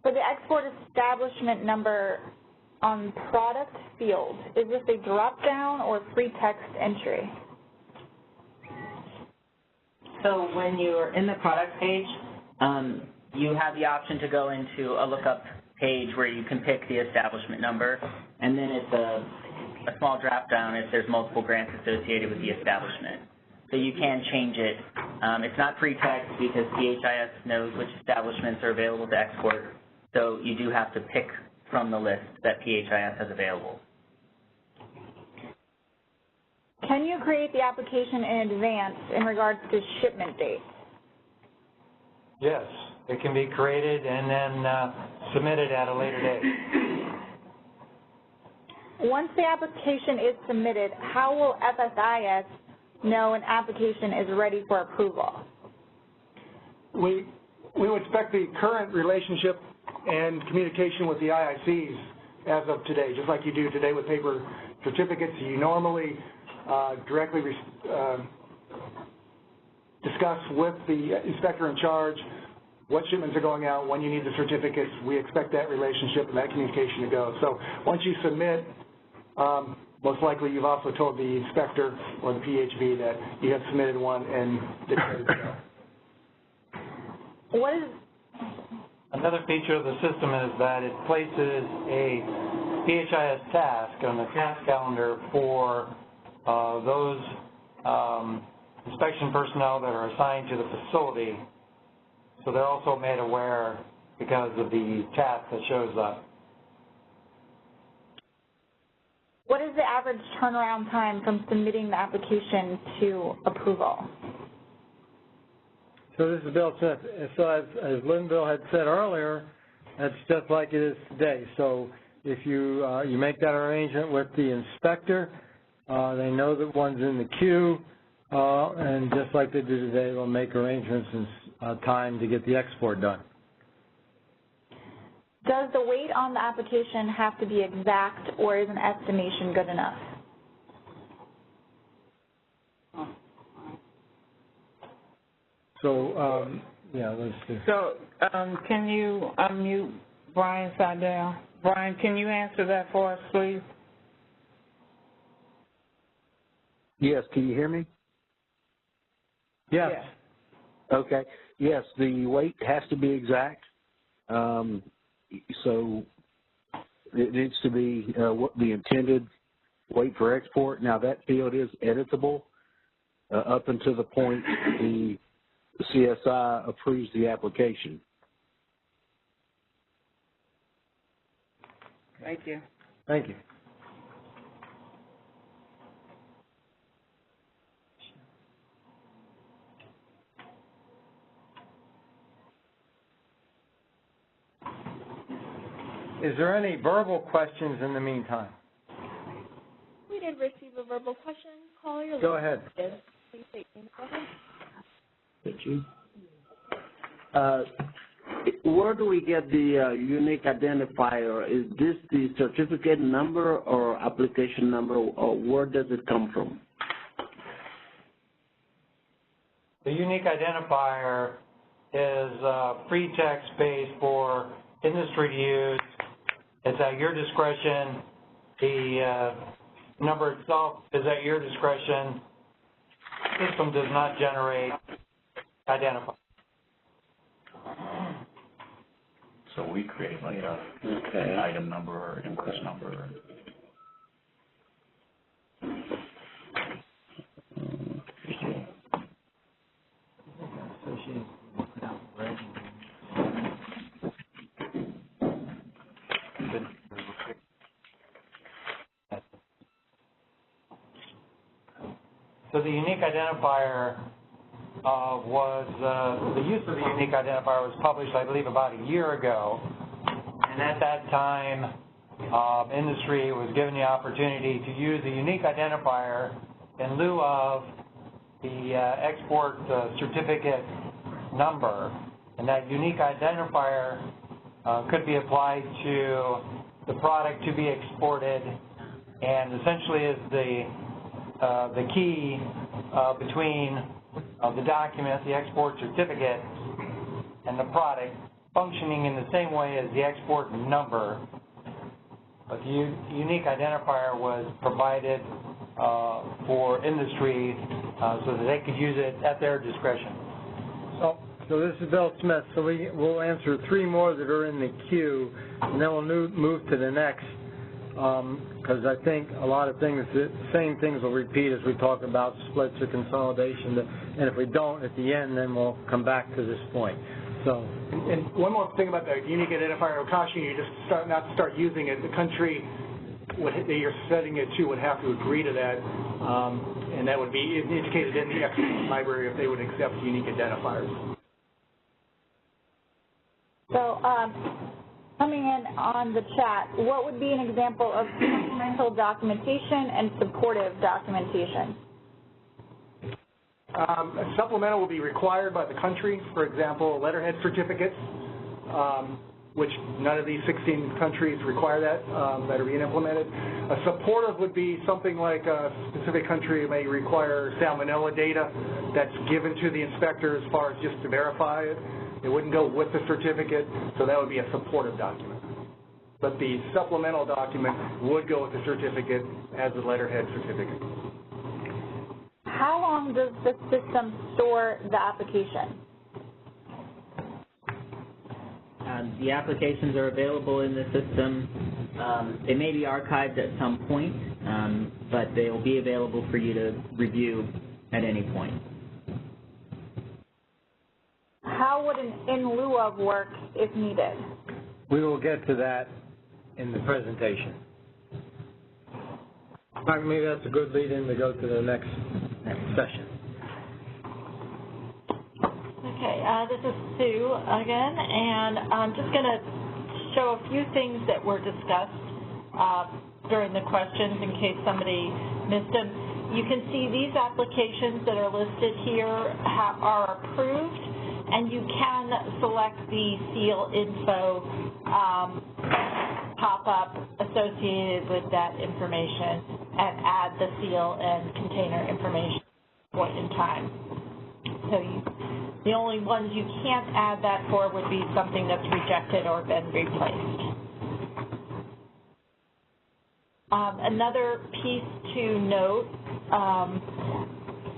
For the export establishment number on product field, is this a drop-down or free text entry? So when you're in the product page, you have the option to go into a lookup page where you can pick the establishment number, and then it's a small drop-down if there's multiple grants associated with the establishment. So you can change it. It's not free text because PHIS knows which establishments are available to export, so you do have to pick from the list that PHIS has available. Can you create the application in advance in regards to shipment dates? Yes, it can be created and then submitted at a later date. Once the application is submitted, how will FSIS know an application is ready for approval? We would expect the current relationship and communication with the IICs as of today, just like you do today with paper certificates. You normally directly discuss with the inspector in charge what shipments are going out, when you need the certificates. We expect that relationship and that communication to go. So once you submit, most likely you've also told the inspector or the PHV that you have submitted one and it's ready to go. What is Another feature of the system is that it places a PHIS task on the task calendar for those inspection personnel that are assigned to the facility. So they're also made aware because of the task that shows up. What is the average turnaround time from submitting the application to approval? So this is Bill Smith. So as Linville had said earlier, that's just like it is today. So if you you make that arrangement with the inspector, they know that one's in the queue, and just like they do today, they'll make arrangements and time to get the export done. Does the weight on the application have to be exact, or is an estimation good enough? So, yeah, let's see. So, can you unmute Brian Seidel? Brian, can you answer that for us, please? Yes, can you hear me? Yes. Okay. Yes, the weight has to be exact. So it needs to be what the intended weight for export. Now that field is editable up until the point the CSI approves the application. Thank you. Thank you. Is there any verbal questions in the meantime? We did receive a verbal question. Caller, Go ahead. Please state your name. Go ahead. Thank you. Where do we get the unique identifier? Is this the certificate number or application number, or where does it come from? The unique identifier is free text space for industry to use. It's at your discretion. The number itself is at your discretion. The system does not generate identifiers. So we create like an item number or invoice number. So the unique identifier the use of the unique identifier was published, I believe, about a year ago. And at that time, industry was given the opportunity to use the unique identifier in lieu of the export certificate number. And that unique identifier could be applied to the product to be exported, and essentially is the key between the document, the export certificate, and the product, functioning in the same way as the export number. But the unique identifier was provided for industry so that they could use it at their discretion. So this is Bill Smith. So we'll answer 3 more that are in the queue, and then we'll move to the next, because I think a lot of things, the same things will repeat as we talk about splits or consolidation, and if we don't at the end, then we'll come back to this point. So, and one more thing about the unique identifier, I'll caution you just not to start using it. The country that you're setting it to would have to agree to that, and that would be indicated in the export library if they would accept unique identifiers. So, coming in on the chat, what would be an example of supplemental documentation and supportive documentation? A supplemental will be required by the country, for example, letterhead certificates, which none of these 16 countries require that are being implemented. A supportive would be something like a specific country may require salmonella data that's given to the inspector as far as just to verify it. It wouldn't go with the certificate, so that would be a supportive document. But the supplemental document would go with the certificate as a letterhead certificate. How long does the system store the application? The applications are available in the system. They may be archived at some point, but they will be available for you to review at any point. How would an in lieu of work if needed? we will get to that in the presentation. Maybe that's a good lead-in to go to the next session. Okay, this is Sue again, and I'm just going to show a few things that were discussed during the questions in case somebody missed them. You can see these applications that are listed here are approved, and you can select the seal info pop-up associated with that information and add the seal and container information at a point in time. So the only ones you can't add that for would be something that's rejected or been replaced. Another piece to note,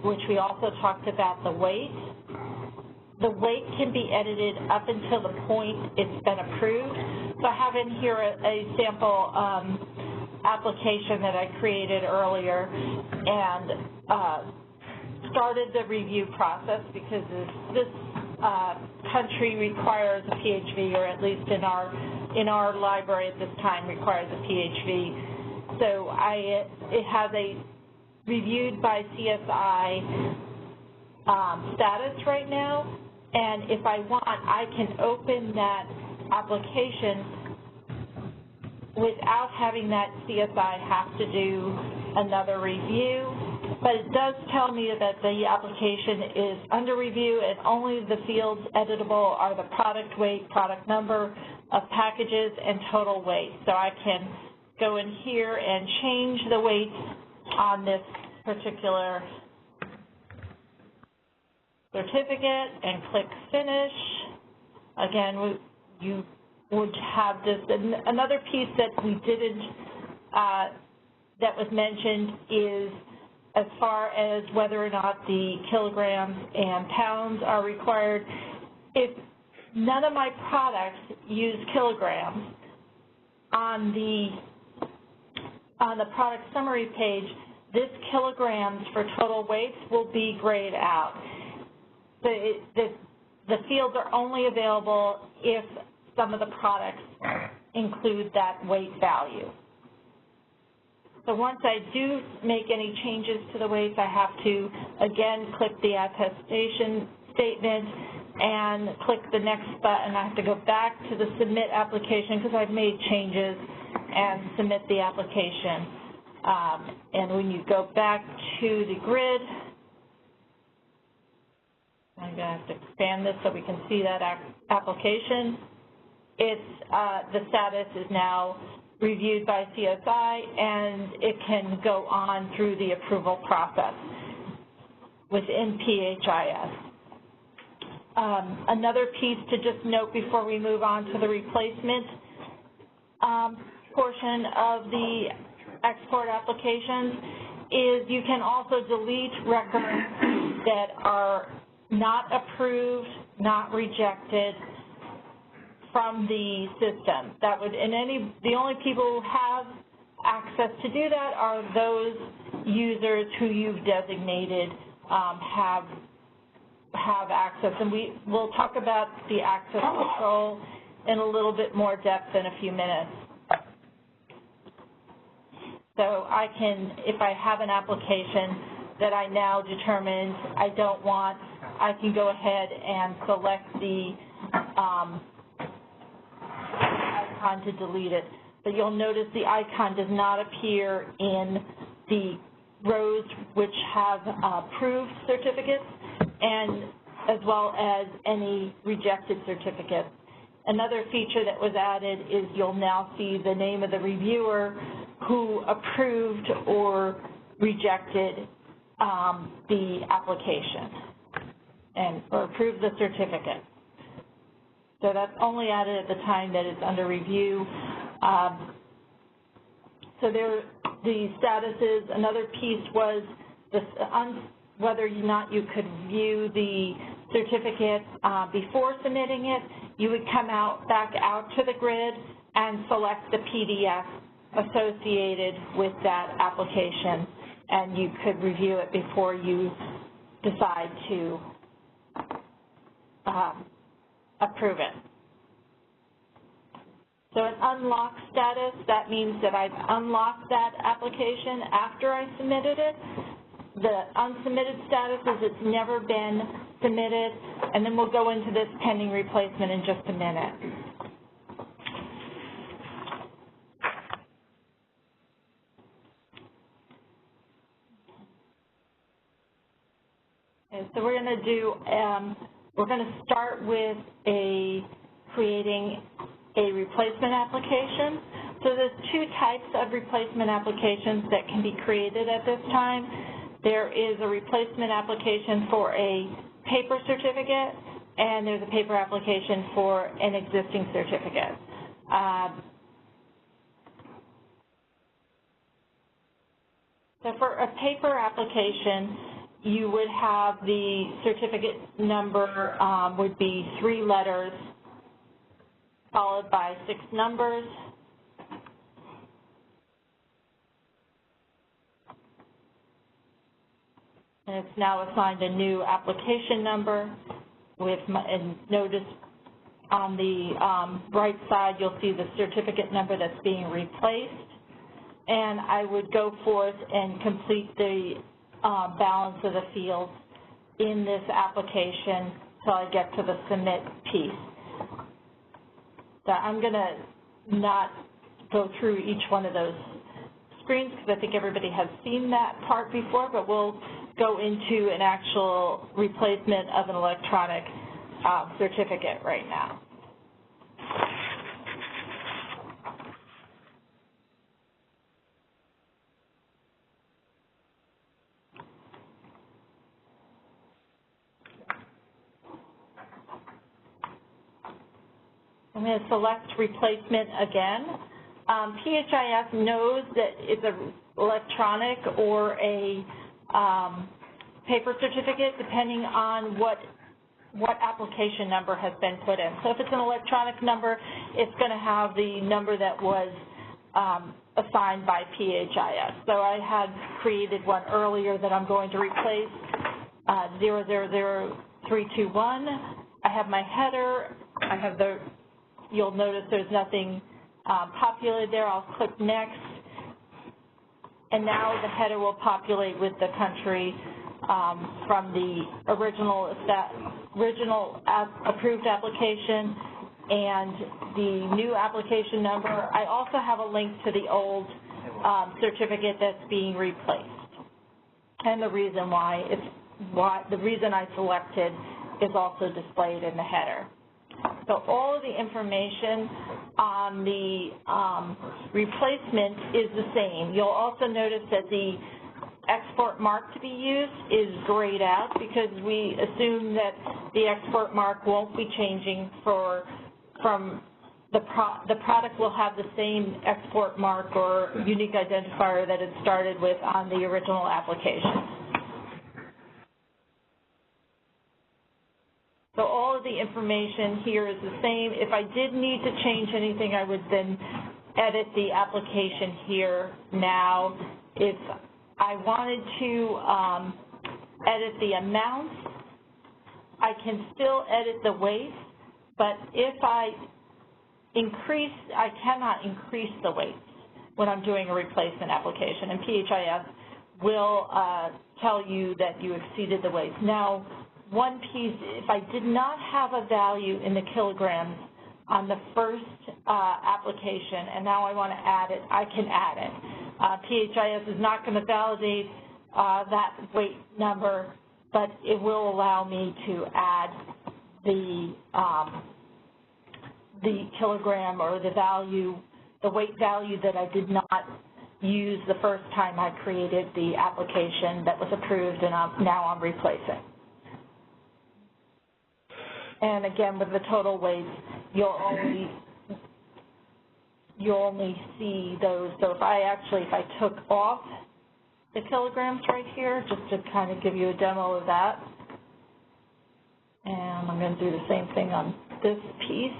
which we also talked about, the weight. The weight can be edited up until the point it's been approved. So I have in here a sample application that I created earlier and started the review process because this country requires a PHV, or at least in our library at this time requires a PHV. So it has a reviewed by CSI status right now, and if I want, I can open that application without having that CSI have to do another review. But it does tell me that the application is under review and only the fields editable are the product weight, product number of packages, and total weight. So I can go in here and change the weight on this particular certificate and click Finish. Again, you would have this. Another piece that we didn't, that was mentioned is as far as whether or not the kilograms and pounds are required. If none of my products use kilograms, on the product summary page, this kilograms for total weights will be grayed out. The fields are only available if some of the products include that weight value. So once I do make any changes to the weights, I have to, again, click the attestation statement and click the next button. I have to go back to the submit application because I've made changes and submit the application. And when you go back to the grid, I'm going to have to expand this so we can see that application. It's, the status is now reviewed by CSI, and it can go on through the approval process within PHIS. Another piece to just note before we move on to the replacement portion of the export applications is you can also delete records that are not approved, not rejected from the system. That would, the only people who have access to do that are those users who you've designated have access. And we'll talk about the access control in a little bit more depth in a few minutes. So I can, if I have an application that I now determined I don't want, I can go ahead and select the icon to delete it. But you'll notice the icon does not appear in the rows which have approved certificates, and as well as any rejected certificates. Another feature that was added is you'll now see the name of the reviewer who approved or rejected the application or approved the certificate. So that's only added at the time that it's under review. So the status is, another piece was whether or not you could view the certificate before submitting it. You would come back out to the grid and select the PDF associated with that application, and you could review it before you decide to approve it. So an unlocked status, that means that I've unlocked that application after I submitted it. The unsubmitted status is it's never been submitted, and then we'll go into this pending replacement in just a minute. Okay, so we're going to start with creating a replacement application. So there's two types of replacement applications that can be created at this time. There is a replacement application for a paper certificate, and there's a paper application for an existing certificate. So for a paper application, you would have the certificate number would be 3 letters followed by 6 numbers. And it's now assigned a new application number and notice on the right side you'll see the certificate number that's being replaced. And I would go forth and complete the balance of the fields in this application until I get to the submit piece. So I'm going to not go through each one of those screens because I think everybody has seen that part before, but we'll go into an actual replacement of an electronic certificate right now. I'm going to select replacement again. PHIS knows that it's an electronic or a paper certificate depending on what application number has been put in. So if it's an electronic number, it's going to have the number that was assigned by PHIS. So I had created one earlier that I'm going to replace, 000321. I have my header. I have you'll notice there's nothing populated there. I'll click next. and now the header will populate with the country from the original approved application and the new application number. I also have a link to the old certificate that's being replaced, and the reason why the reason I selected is also displayed in the header. So all of the information on the replacement is the same. You'll also notice that the export mark to be used is grayed out because we assume that the export mark won't be changing from the product will have the same export mark or unique identifier that it started with on the original application. So all of the information here is the same. If I did need to change anything, I would then edit the application here now. If I wanted to edit the amounts, I can still edit the weights, but if I cannot increase the weights when I'm doing a replacement application, and PHIS will tell you that you exceeded the weights. Now, one piece, if I did not have a value in the kilograms on the first application, and now I want to add it, I can add it. PHIS is not going to validate that weight number, but it will allow me to add the kilogram or the value, the weight value that I did not use the first time I created the application that was approved, and now I'm replacing. And again, with the total weights, you'll only see those. So if I took off the kilograms right here, just to kind of give you a demo of that, and I'm going to do the same thing on this piece.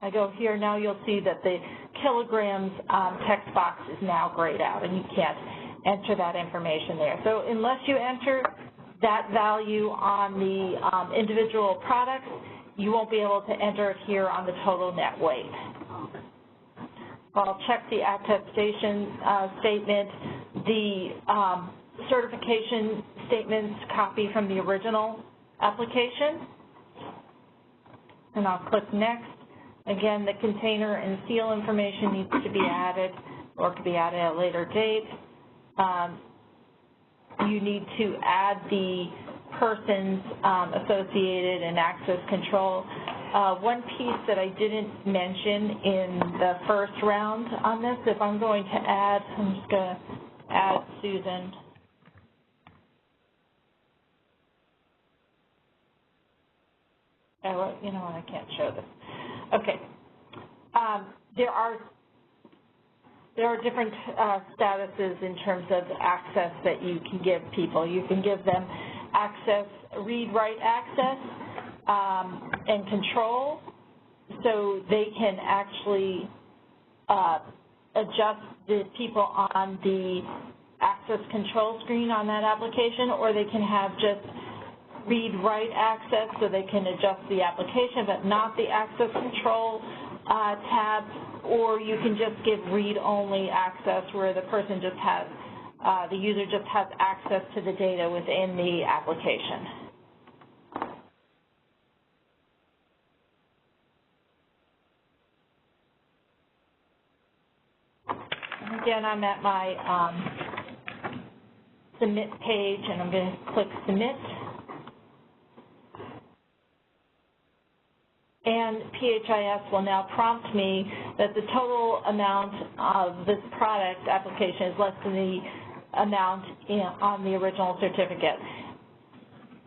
I go here, now you'll see that the kilograms text box is now grayed out, and you can't enter that information there. So unless you enter that value on the individual products, you won't be able to enter it here on the total net weight. I'll check the attestation statement. The certification statements copy from the original application, and I'll click next. Again, the container and seal information needs to be added, or could be added at a later date. You need to add the persons associated and access control. One piece that I didn't mention in the first round on this, if I'm going to add, I'm just going to add Susan. Oh, you know what, I can't show this. Okay. There are different statuses in terms of access that you can give people. You can give them access, read-write access, and control, so they can actually adjust the people on the access control screen on that application, or they can have just read-write access so they can adjust the application but not the access control tab, or you can just give read-only access where the person just has, the user just has access to the data within the application. And again, I'm at my submit page, and I'm going to click submit. And PHIS will now prompt me that the total amount of this product application is less than the amount on the original certificate.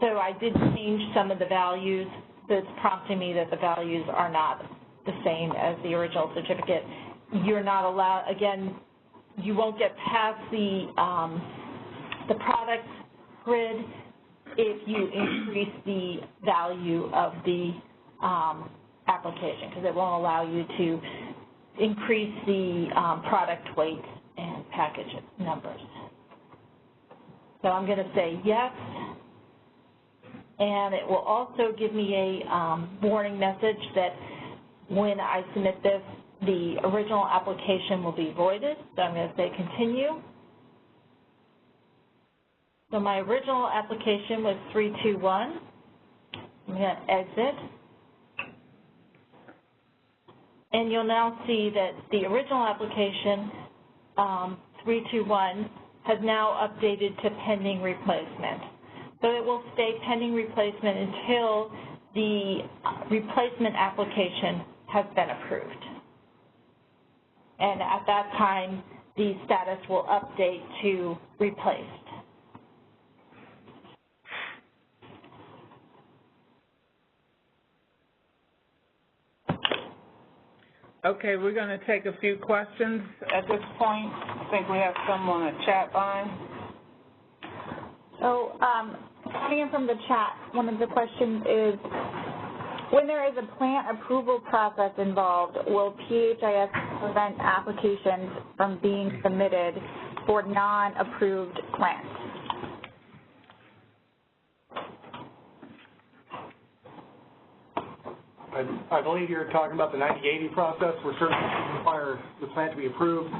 So I did change some of the values. That's prompting me that the values are not the same as the original certificate. You're not allowed, again, you won't get past the product grid if you increase the value of the application, because it won't allow you to increase the product weight and package numbers. So I'm going to say yes, and it will also give me a warning message that when I submit this, the original application will be voided, so I'm going to say continue. So my original application was 321. I'm going to exit. And you'll now see that the original application, 321, has now updated to pending replacement. So it will stay pending replacement until the replacement application has been approved. And at that time, the status will update to replaced. Okay, we're going to take a few questions at this point. I think we have some on the chat line. So, coming in from the chat, one of the questions is, when there is a plant approval process involved, will PHIS prevent applications from being submitted for non-approved plants? I believe you're talking about the 90-80 process, where certain things require the plant to be approved.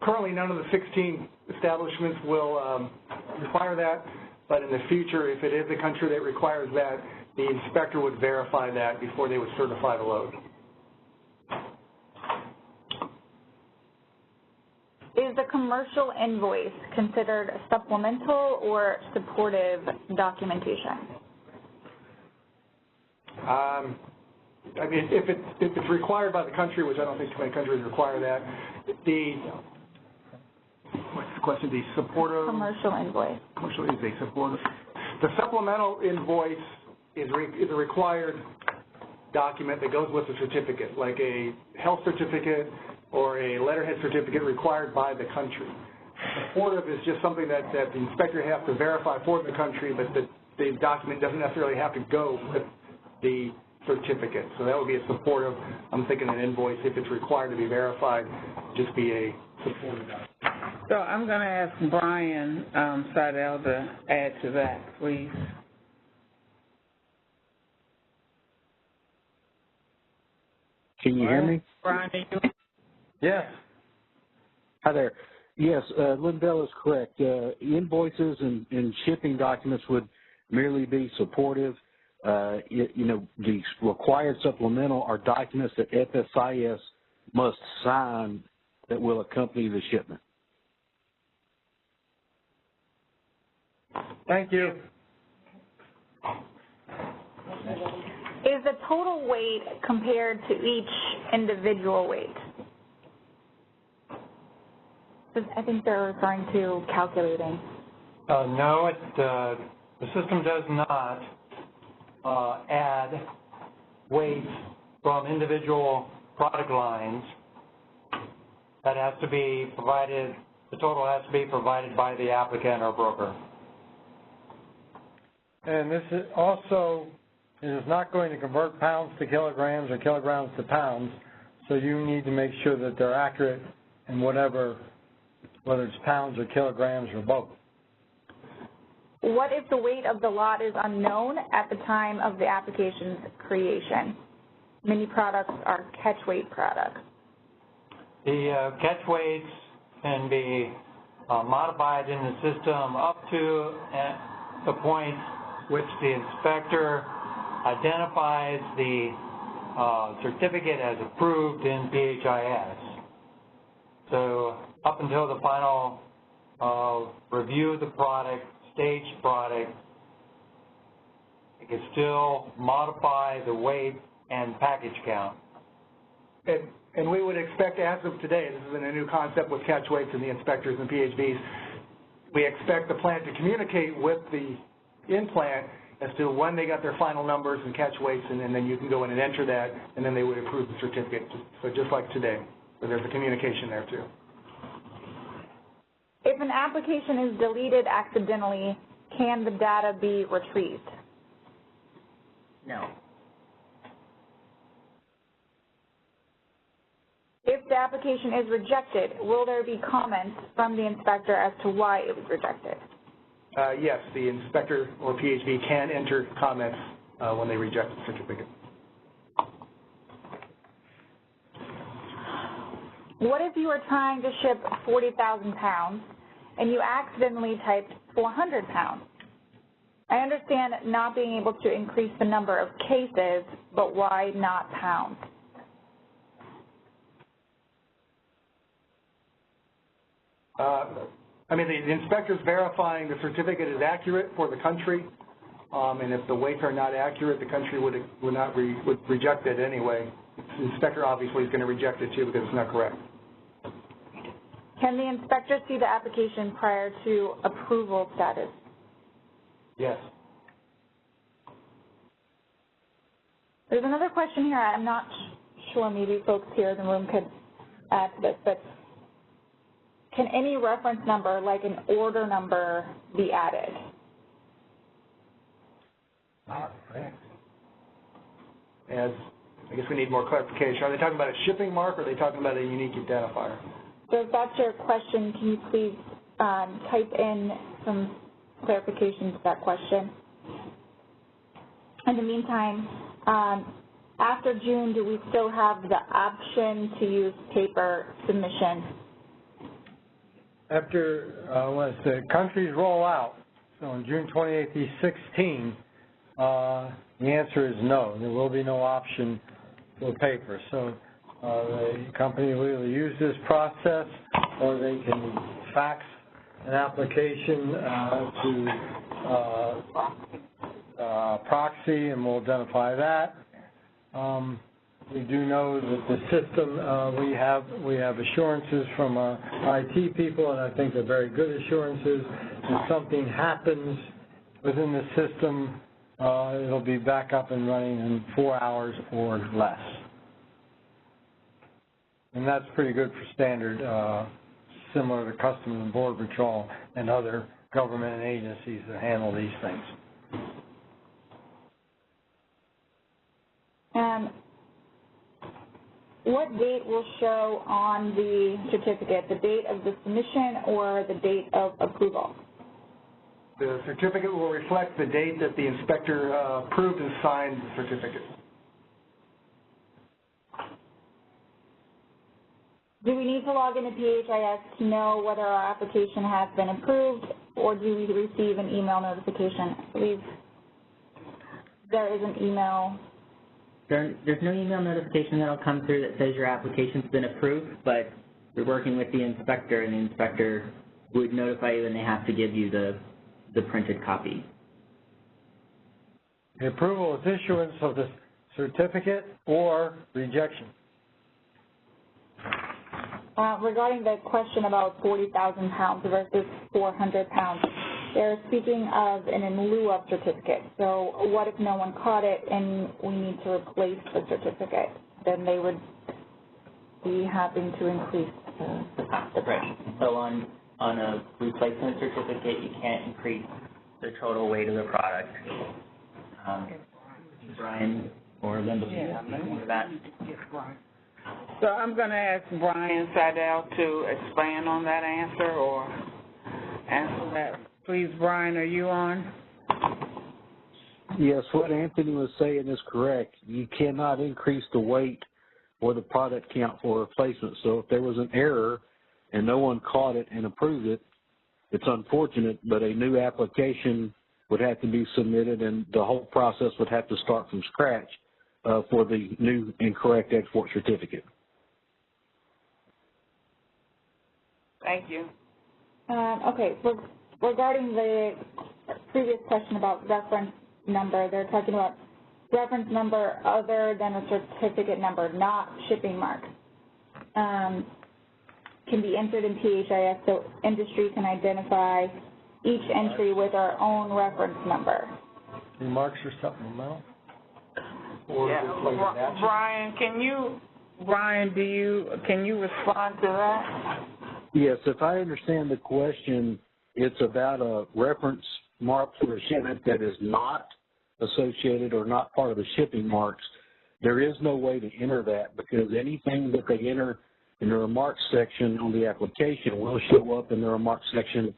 Currently, none of the 16 establishments will require that, but in the future, if it is a country that requires that, the inspector would verify that before they would certify the load. Is the commercial invoice considered supplemental or supportive documentation? I mean, if it's required by the country, which I don't think too many countries require that, what's the question? The supportive commercial invoice. Commercial is a supportive. The supplemental invoice is a required document that goes with the certificate, like a health certificate or a letterhead certificate required by the country. Supportive is just something that the inspector has to verify for the country, but the document doesn't necessarily have to go with the certificate. So that would be a supportive. I'm thinking an invoice, if it's required to be verified, just be a supportive document. So I'm going to ask Brian Seidel to add to that, please. Can you hear me? Brian, Yes. Hi there. Yes, Lindell is correct. Invoices and shipping documents would merely be supportive. The required supplemental are documents that PHIS must sign that will accompany the shipment. Thank you. Is the total weight compared to each individual weight? I think they're referring to calculating. No, the system does not add weights from individual product lines. That has to be provided, the total has to be provided by the applicant or broker. And this is also, it is not going to convert pounds to kilograms or kilograms to pounds, so you need to make sure that they're accurate in whatever, whether it's pounds or kilograms or both. What if the weight of the lot is unknown at the time of the application's creation? Many products are catch weight products. The catch weights can be modified in the system up to the point which the inspector identifies the certificate as approved in PHIS. So up until the final review of the product, staged product, it can still modify the weight and package count. And we would expect, as of today, this is a new concept with catch weights and the inspectors and PHBs, we expect the plant to communicate with the in-plant as to when they got their final numbers and catch weights, and then you can go in and enter that, and then they would approve the certificate. So just like today, so there's a communication there too. If an application is deleted accidentally, can the data be retrieved? No. If the application is rejected, will there be comments from the inspector as to why it was rejected? Yes, the inspector or PHB can enter comments when they reject the certificate. what if you were trying to ship 40,000 pounds and you accidentally typed 400 pounds? I understand not being able to increase the number of cases, but why not pounds? I mean, the inspector's verifying the certificate is accurate for the country, and if the weights are not accurate, the country would reject it anyway. The inspector obviously is going to reject it too because it's not correct. Can the inspector see the application prior to approval status? Yes. There's another question here. I'm not sure, maybe folks here in the room could add to this, but can any reference number, like an order number, be added? As I guess we need more clarification. Are they talking about a shipping mark or are they talking about a unique identifier? So if that's your question, can you please type in some clarification to that question? In the meantime, after June, do we still have the option to use paper submission? After once the countries roll out, so on June 28th, 2016, the answer is no. There will be no option for paper. So the company will either use this process or they can fax an application to proxy, and we'll identify that. We do know that the system, we have assurances from our IT people, and I think they're very good assurances. If something happens within the system, it'll be back up and running in 4 hours or less. And that's pretty good for standard, similar to Customs and Border Patrol and other government agencies that handle these things. What date will show on the certificate, the date of the submission or the date of approval? The certificate will reflect the date that the inspector approved and signed the certificate. Do we need to log into PHIS to know whether our application has been approved, or do we receive an email notification? I believe there is an email. There's no email notification that will come through that says your application's been approved, but you're working with the inspector, and the inspector would notify you, and they have to give you the printed copy. The approval is issuance of the certificate or rejection. Regarding the question about 40,000 pounds versus 400 pounds, they're speaking of an in lieu of certificate. So what if no one caught it and we need to replace the certificate? Then they would be having to increase the price. So on a replacement certificate, you can't increase the total weight of the product. Brian or Linda, that. So I'm going to ask Brian Seidel to expand on that answer or answer that. Please, Brian, are you on? Yes, what Anthony was saying is correct. You cannot increase the weight or the product count for replacement. So if there was an error and no one caught it and approved it, it's unfortunate, but a new application would have to be submitted and the whole process would have to start from scratch for the new incorrect export certificate. Thank you. Okay, so regarding the previous question about reference number, they're talking about reference number other than a certificate number, not shipping mark. Can be entered in PHIS so industry can identify each entry with our own reference number. Remarks or supplemental? Yeah. Brian, can you respond to that? Yes, if I understand the question, it's about a reference mark for a shipment that is not associated or not part of the shipping marks. There is no way to enter that because anything that they enter in the remarks section on the application will show up in the remarks section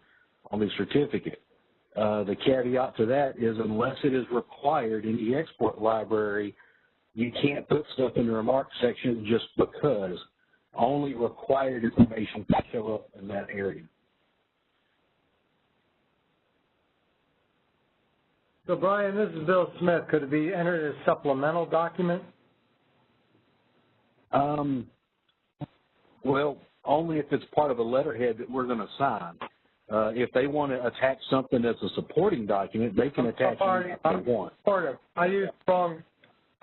on the certificate. The caveat to that is unless it is required in the export library, you can't put stuff in the remarks section just because. only required information to show up in that area. So Brian, this is Bill Smith. Could it be entered as supplemental document? Well, only if it's part of a letterhead that we're going to sign. If they want to attach something as a supporting document, they can attach anything they want. Supportive.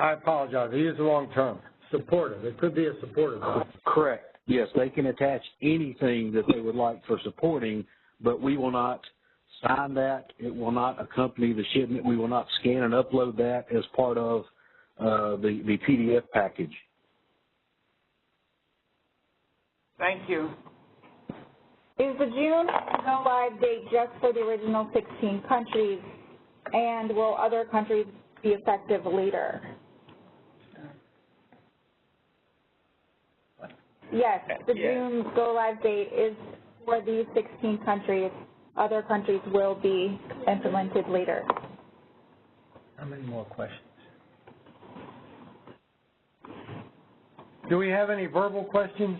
I apologize. I used the wrong term. Supportive. It could be a supportive document. Correct. Yes, they can attach anything that they would like for supporting, but we will not sign that. It will not accompany the shipment. We will not scan and upload that as part of the PDF package. Thank you. Is the June go live date just for the original 16 countries, and will other countries be effective later? Yes, the June go live date is for these 16 countries. Other countries will be implemented later. How many more questions? Do we have any verbal questions?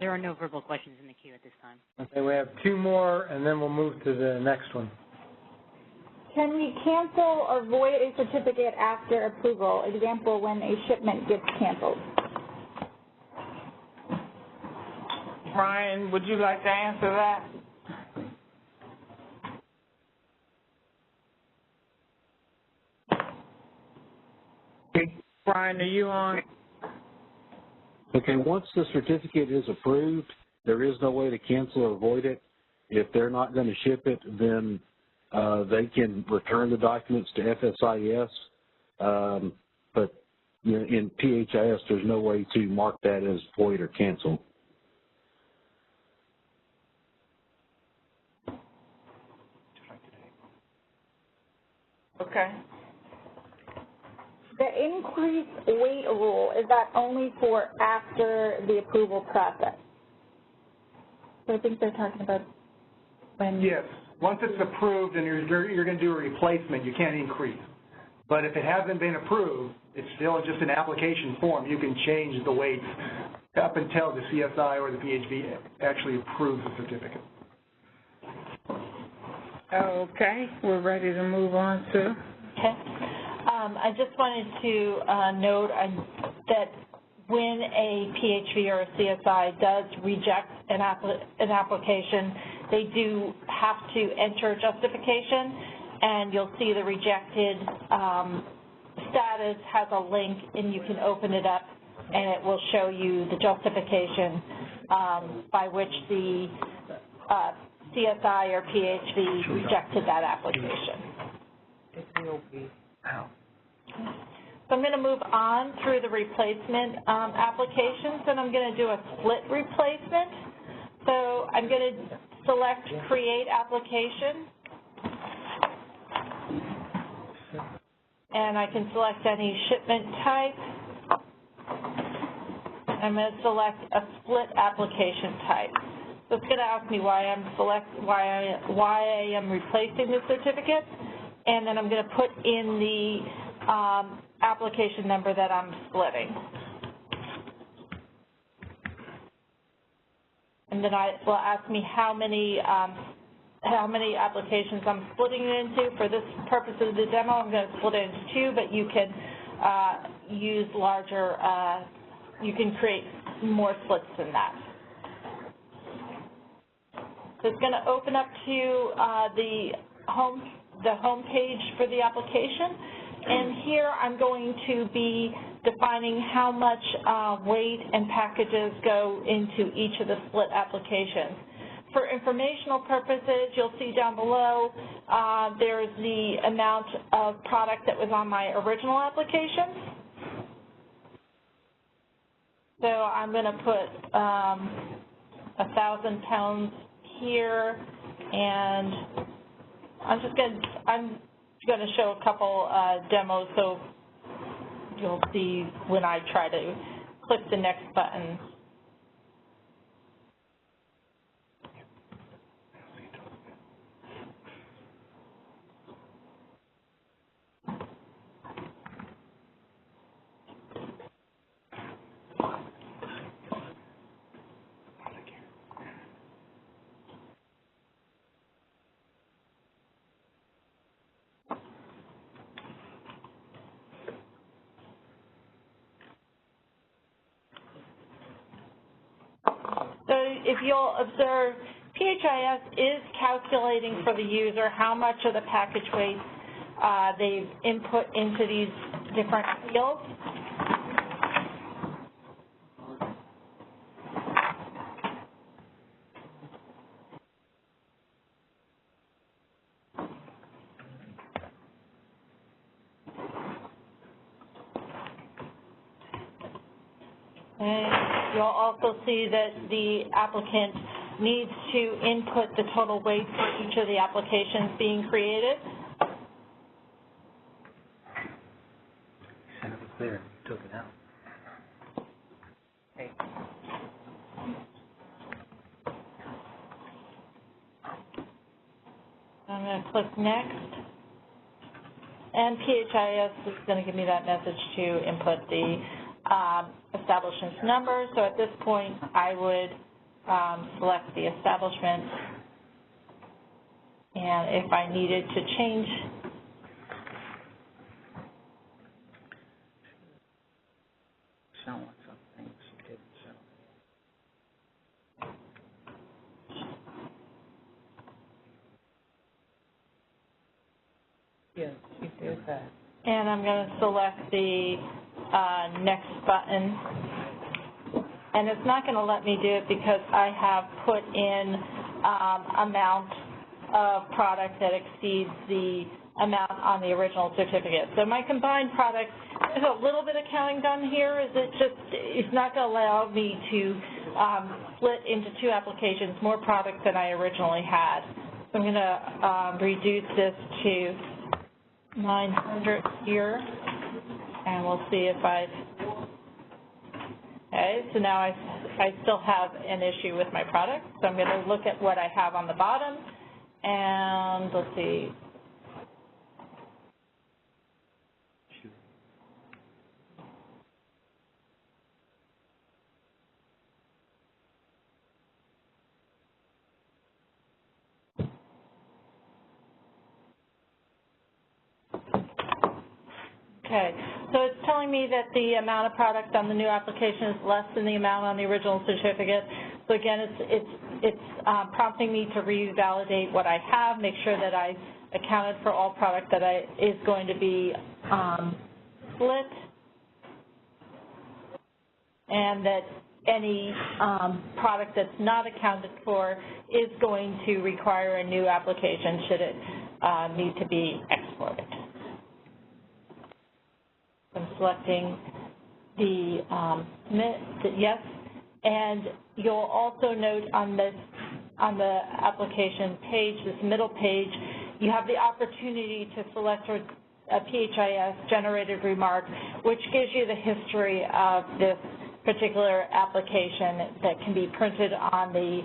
There are no verbal questions in the queue at this time. Okay, we have 2 more, and then we'll move to the next one. Can we cancel or void a certificate after approval? Example, when a shipment gets canceled. Brian, would you like to answer that? Brian, are you on? Okay, once the certificate is approved, there is no way to cancel or void it. If they're not going to ship it, then they can return the documents to FSIS. But you know, in PHIS, there's no way to mark that as void or canceled. Okay. The increased wait rule, is that only for after the approval process? So I think they're talking about when... Yes. Once it's approved and you're going to do a replacement, you can't increase. But if it hasn't been approved, it's still just an application form. You can change the weights up until the CSI or the PHB actually approves the certificate. Okay, we're ready to move on to. Okay. I just wanted to note that when a PHB or a CSI does reject an application, they do have to enter justification, and you'll see the rejected status has a link, and you can open it up, and it will show you the justification by which the CSI or PHB rejected that application. So I'm going to move on through the replacement applications, and I'm going to do a split replacement. So I'm going to select Create Application, and I can select any shipment type. I'm going to select a split application type. So it's going to ask me why I am replacing the certificate, and then I'm going to put in the application number that I'm splitting. And then it will ask me how many applications I'm splitting it into. For this purpose of the demo, I'm going to split it into 2, but you can use larger, you can create more splits than that. So it's going to open up to the home page for the application, and here I'm going to be defining how much weight and packages go into each of the split applications. For informational purposes, you'll see down below there's the amount of product that was on my original application. So I'm going to put 1,000 pounds here, and I'm going to show a couple demos so you'll see when I try to click the next button. if you'll observe, PHIS is calculating for the user how much of the package weight they've input into these different fields. And you'll also see that the applicant needs to input the total weight for each of the applications being created. Said it was there, you took it out. Hey. I'm going to click next. And PHIS is going to give me that message to input the establishment's number. So at this point, I would select the establishment, and if I needed to change Shown something she didn't show. Yes, she did that. and I'm going to select the next button. And it's not going to let me do it because I have put in amount of product that exceeds the amount on the original certificate. So my combined product, there's a little bit of counting done here. It's not going to allow me to split into two applications, more product than I originally had. So I'm going to reduce this to 900 here, and we'll see if okay, so now I still have an issue with my product, so I'm going to look at what I have on the bottom, and let's see. Okay, so it's telling me that the amount of product on the new application is less than the amount on the original certificate. So again, it's prompting me to revalidate what I have, make sure that I accounted for all product that is going to be split, and that any product that's not accounted for is going to require a new application should it need to be exported. I'm selecting the yes, and you'll also note on the application page, this middle page, you have the opportunity to select a PHIS generated remark, which gives you the history of this particular application that can be printed on the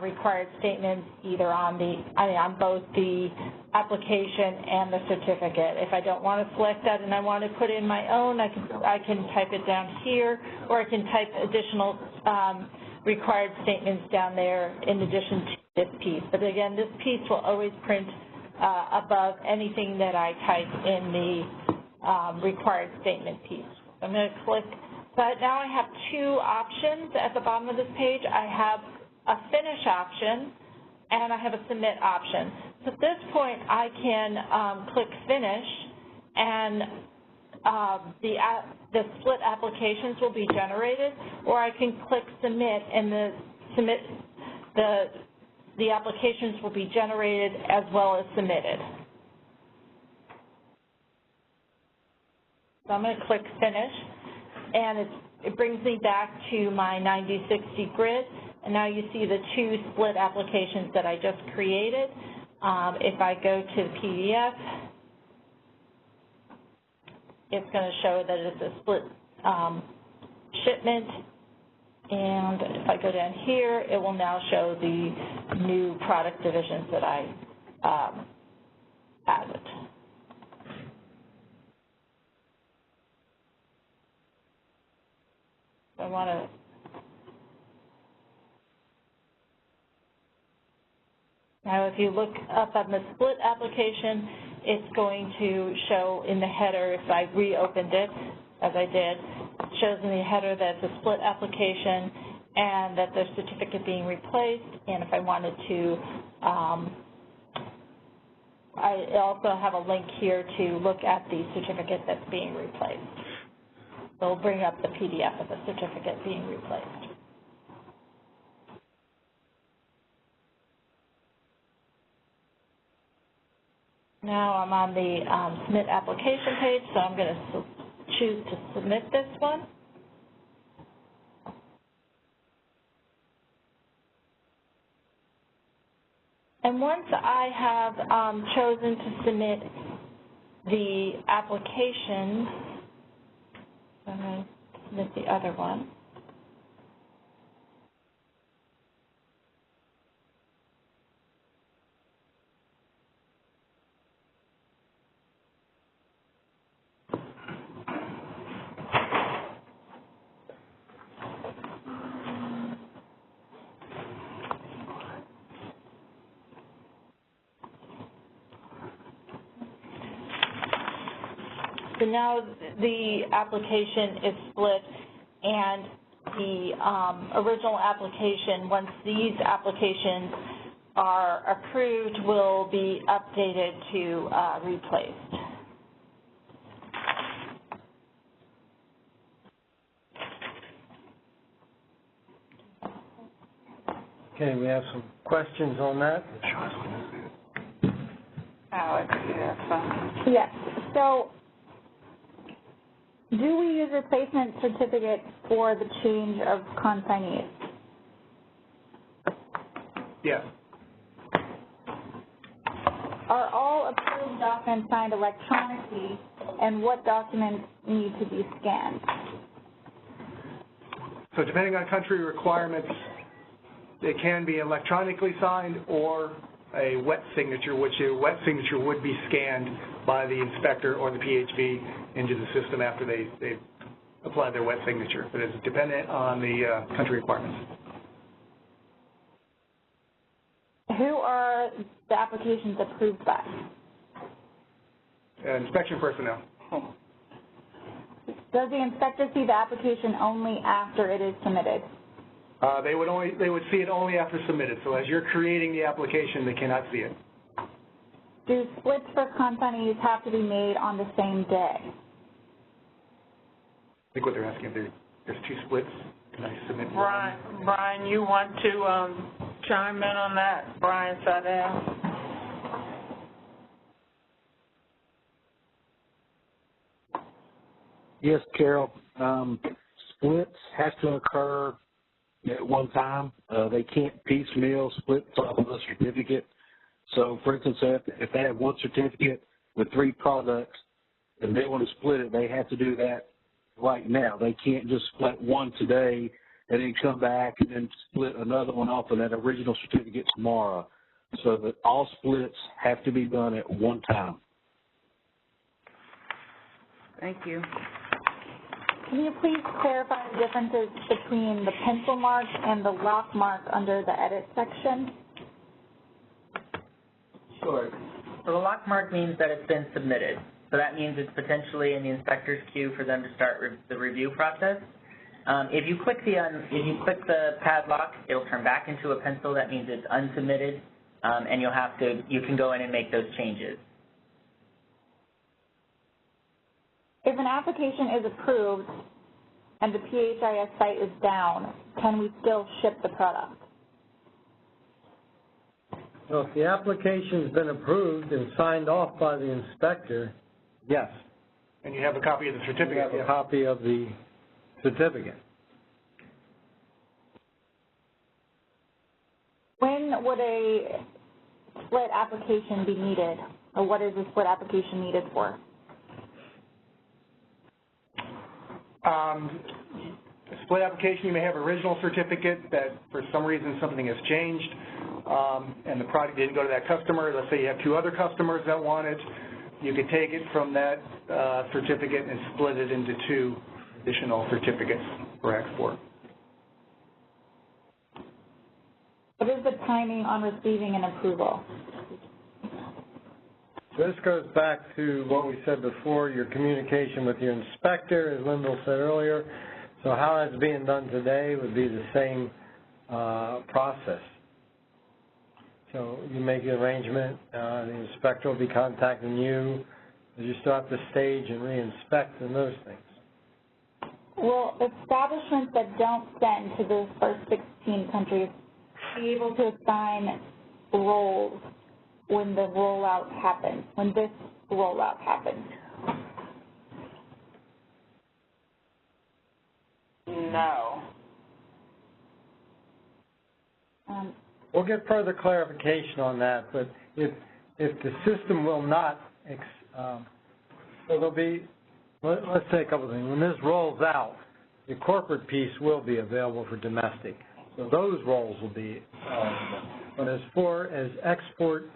required statements, either on both the application and the certificate. If I don't want to select that and I want to put in my own, I can type it down here, or I can type additional required statements down there in addition to this piece. But again, this piece will always print above anything that I type in the required statement piece. I'm going to click. But now I have two options at the bottom of this page. I have a finish option, and I have a submit option. So at this point, I can click finish, and the split applications will be generated, or I can click submit, and the applications will be generated as well as submitted. So I'm going to click finish, and it brings me back to my 90/60 grid. And now you see the two split applications that I just created. If I go to the PDF, it's going to show that it's a split shipment. And if I go down here, it will now show the new product divisions that I added. So I want to now, if you look up on the split application, it's going to show in the header, if I reopened it, as I did, it shows in the header that it's a split application, and that the certificate being replaced, and if I wanted to, I also have a link here to look at the certificate that's being replaced. So it'll bring up the PDF of the certificate being replaced. Now I'm on the submit application page, so I'm going to choose to submit this one. And once I have chosen to submit the application, I'm going to submit the other one. So now the application is split, and the original application, once these applications are approved, will be updated to replaced. Okay, we have some questions on that. Alex, Yes. So, do we use replacement certificates for the change of consignees? Yes. Are all approved documents signed electronically, and what documents need to be scanned? So depending on country requirements, it can be electronically signed or a wet signature, which a wet signature would be scanned by the inspector or the PHB into the system after they've applied their wet signature. But it's dependent on the country requirements. Who are the applications approved by? Inspection personnel. Does the inspector see the application only after it is submitted? They would see it only after submitted. So as you're creating the application, they cannot see it. Do splits for consignees have to be made on the same day? I think what they're asking, there's two splits. Can I submit one? Brian, you want to chime in on that? Brian Sadell. Yes, Carol. Splits have to occur at one time. They can't piecemeal splits off of a certificate. So, for instance, if they have one certificate with 3 products and they want to split it, they have to do that right now. They can't just split one today and then come back and then split another one off of that original certificate tomorrow. So that all splits have to be done at one time. Thank you. Can you please clarify the differences between the pencil mark and the lock mark under the edit section? Sure. So the lock mark means that it's been submitted. So that means it's potentially in the inspector's queue for them to start the review process. If you click the padlock, it'll turn back into a pencil. That means it's unsubmitted, and you can go in and make those changes. If an application is approved and the PHIS site is down, can we still ship the product? Well, if the application's been approved and signed off by the inspector, yes. And you have a copy of the certificate. You have a copy of the certificate. When would a split application be needed, or what is a split application needed for? A split application, you may have original certificate that for some reason something has changed and the product didn't go to that customer. Let's say you have 2 other customers that want it. You could take it from that certificate and split it into 2 additional certificates for export. What is the timing on receiving an approval? This goes back to what we said before, your communication with your inspector, as Lyndall said earlier. So how it's being done today would be the same process. So you make the arrangement, the inspector will be contacting you. You still have to stage and re-inspect and those things. Will establishments that don't send to those first 16 countries be able to assign roles when the rollout happens, when this rollout happens? No. We'll get further clarification on that, but if the system will not, so there'll be, let's say a couple of things. When this rolls out, the corporate piece will be available for domestic. So those roles will be eligible. But as far as export,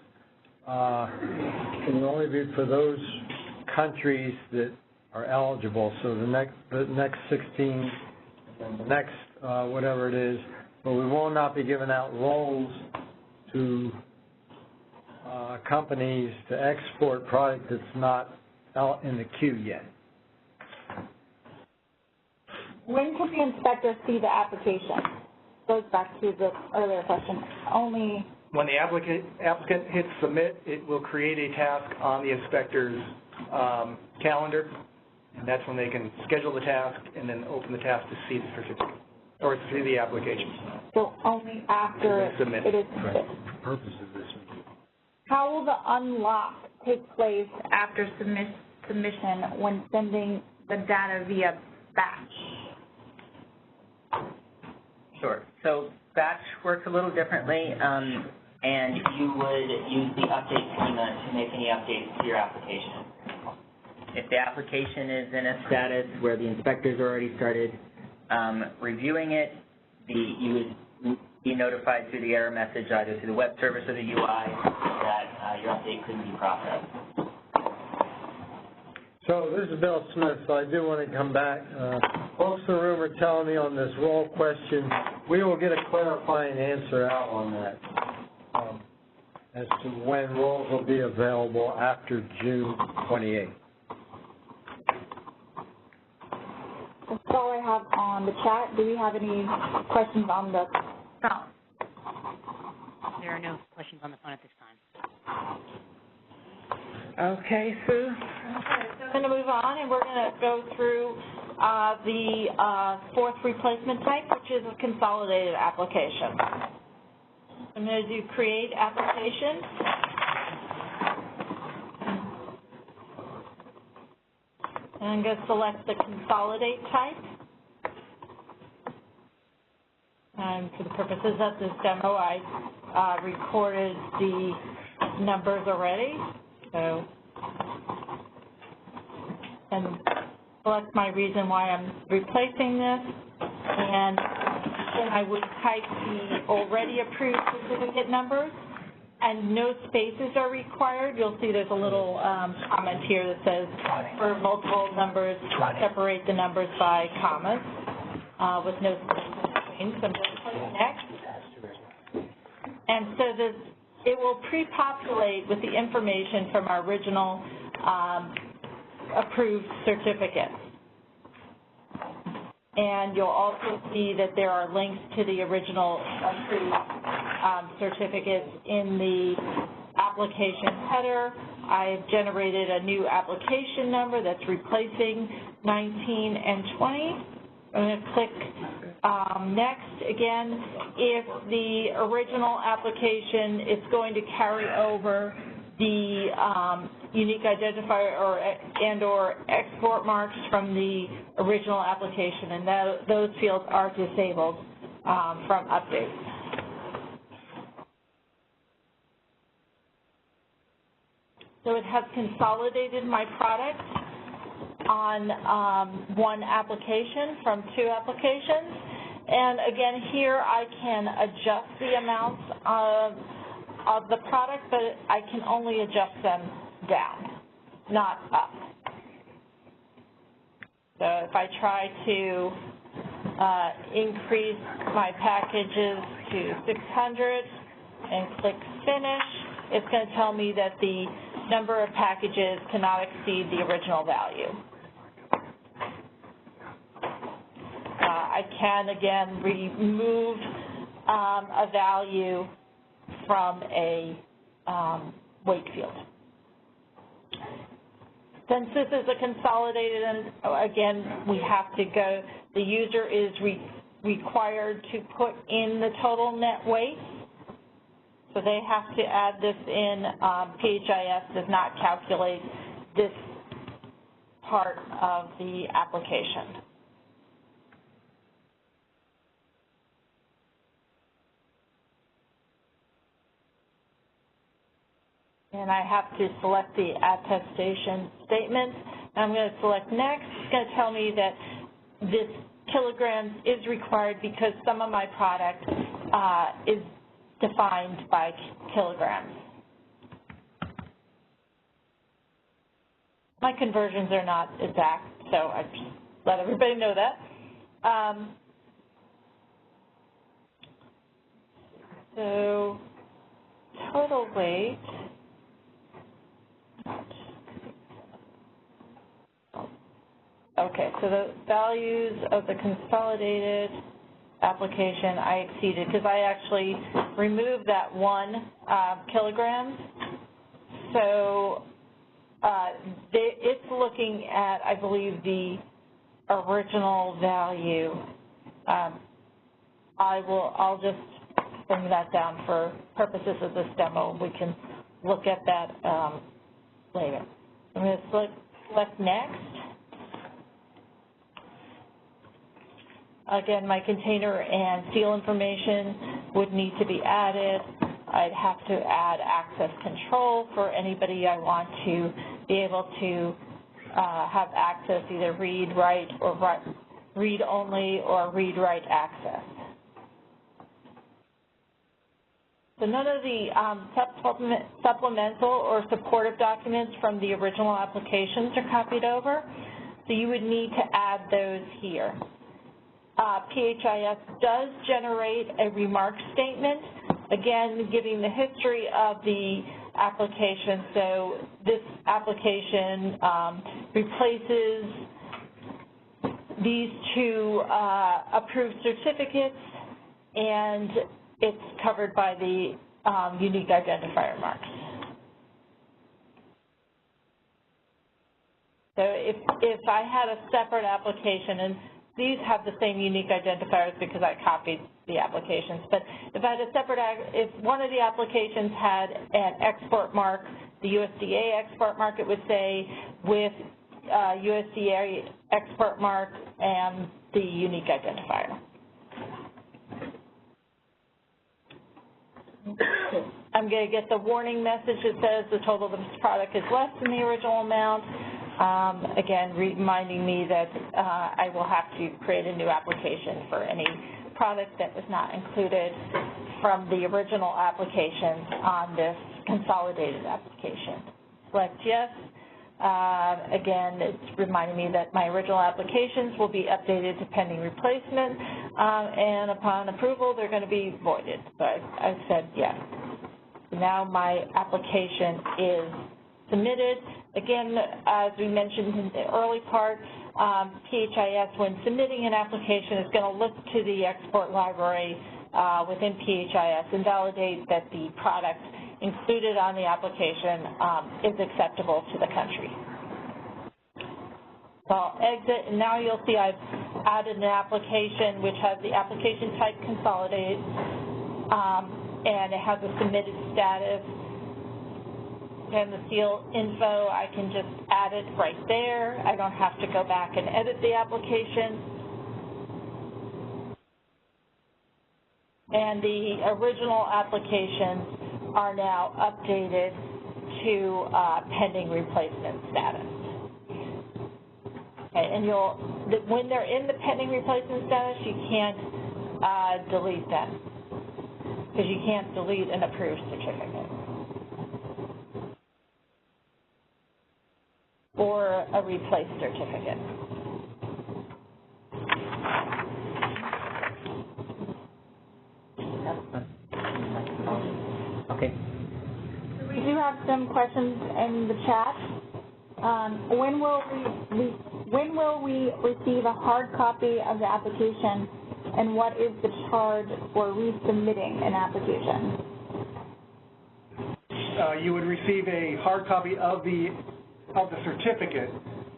it will only be for those countries that are eligible. So the next 16, and the next whatever it is, but we will not be giving out roles to companies to export product that's not out in the queue yet. When can the inspector see the application? Goes back to the earlier question. Only when the applicant hits submit, it will create a task on the inspector's calendar, and that's when they can schedule the task and then open the task to see the certificate or to see the application. So only after it is submitted. Right. For purpose of this. How will the unlock take place after submission when sending the data via batch? Sure. So batch works a little differently, and you would use the update schema to make any updates to your application. If the application is in a status where the inspectors already started reviewing it, you would be notified through the error message either through the web service or the UI that your update couldn't be processed. So this is Bill Smith, so I do want to come back. Folks in the room are telling me on this role question, we will get a clarifying answer out on that as to when roles will be available after June 28th. That's all I have on the chat. Do we have any questions on the phone? There are no questions on the phone at this time. Okay, Sue. Okay, so I'm going to move on, and we're going to go through the fourth replacement type, which is a consolidated application. I'm going to do create application. And I'm going to select the consolidate type. And for the purposes of this demo, I recorded the numbers already. So, and select my reason why I'm replacing this, and then I would type the already approved certificate numbers, and no spaces are required. You'll see there's a little comment here that says for multiple numbers, separate the numbers by commas with no spaces between. So I'm going to click next. And so it will pre-populate with the information from our original approved certificates. And you'll also see that there are links to the original approved certificates in the application header. I've generated a new application number that's replacing 19 and 20. I'm going to click next. Again, if the original application is going to carry over the unique identifier and/or export marks from the original application, and those fields are disabled from updates. So it has consolidated my product on one application from two applications. And again, here I can adjust the amounts of the product, but I can only adjust them down, not up. So if I try to increase my packages to 600 and click finish, it's going to tell me that the number of packages cannot exceed the original value. I can, again, remove a value from a weight field. Since this is a consolidated, and again, we have to go, the user is required to put in the total net weight. So they have to add this in. PHIS does not calculate this part of the application. And I have to select the attestation statement. I'm going to select next. It's going to tell me that this kilograms is required because some of my product is defined by kilograms. My conversions are not exact, so I just let everybody know that. So total weight. Okay, so the values of the consolidated application I exceeded because I actually removed that 1 kilogram. So it's looking at, I believe, the original value. I'll just bring that down for purposes of this demo. We can look at that later. I'm going to select next. Again, my container and seal information would need to be added. I'd have to add access control for anybody I want to be able to have access, either read, write, or read only, or read, write access. So none of the supplemental or supportive documents from the original applications are copied over, so you would need to add those here. PHIS does generate a remark statement, again, giving the history of the application. So this application replaces these 2 approved certificates, and it's covered by the unique identifier marks. So if I had a separate application, and these have the same unique identifiers because I copied the applications, but if I had a separate, if one of the applications had an export mark, the USDA export mark, it would say with USDA export mark and the unique identifier. I'm going to get the warning message that says the total of this product is less than the original amount. Again, reminding me that I will have to create a new application for any product that was not included from the original application on this consolidated application. Select yes. Again, it's reminding me that my original applications will be updated to pending replacement, and upon approval, they're going to be voided. So I said yes. Now my application is submitted. Again, as we mentioned in the early part, PHIS, when submitting an application, is going to look to the export library within PHIS and validate that the product included on the application is acceptable to the country. So I'll exit, and now you'll see I've added an application which has the application type consolidated, and it has a submitted status. And the seal info, I can just add it right there. I don't have to go back and edit the application. And the original applications are now updated to pending replacement status. Okay, and when they're in the pending replacement status, you can't delete them because you can't delete an approved certificate or a replaced certificate. Okay. We do have some questions in the chat. When will we receive a hard copy of the application, and what is the charge for resubmitting an application? You would receive a hard copy of the certificate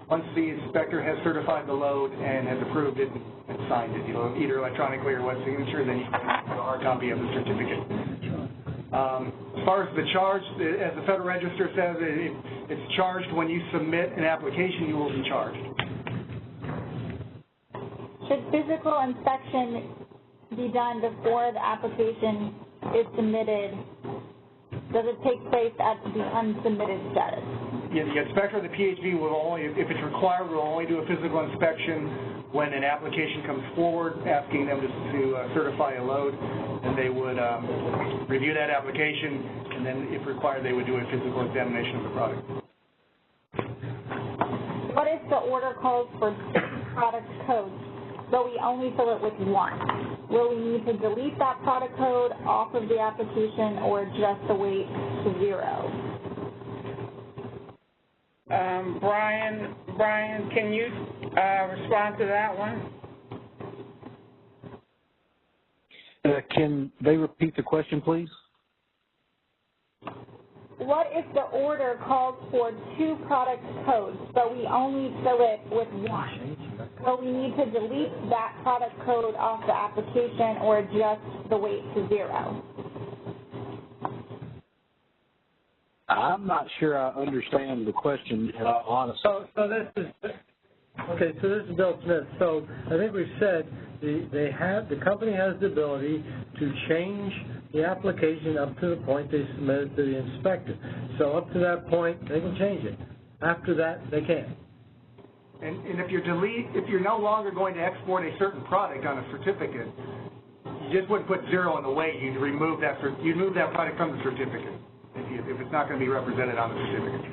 once the inspector has certified the load and has approved it and signed it, either electronically or wet signature. Then you can get a hard copy of the certificate. As far as the charge, as the Federal Register says, it's charged when you submit an application. You will be charged. Should physical inspection be done before the application is submitted? Does it take place at the unsubmitted status? Yeah, the inspector of the PHB will only, if it's required, will only do a physical inspection when an application comes forward asking them to certify a load, and they would review that application, and then if required, they would do a physical examination of the product. What if the order calls for product codes, but we only fill it with one? Will we need to delete that product code off of the application or adjust the weight to 0? Brian, can you respond to that one? Can they repeat the question, please? What if the order calls for 2 product codes, but we only fill it with one? Will we need to delete that product code off the application or adjust the weight to 0? I'm not sure I understand the question, honestly. So this is Bill Smith. So I think we've said the company has the ability to change the application up to the point they submit it to the inspector. So up to that point, they can change it. After that, they can't. And if you're no longer going to export a certain product on a certificate, you just wouldn't put 0 in the weight. You'd remove that product from the certificate if it's not going to be represented on the certificate.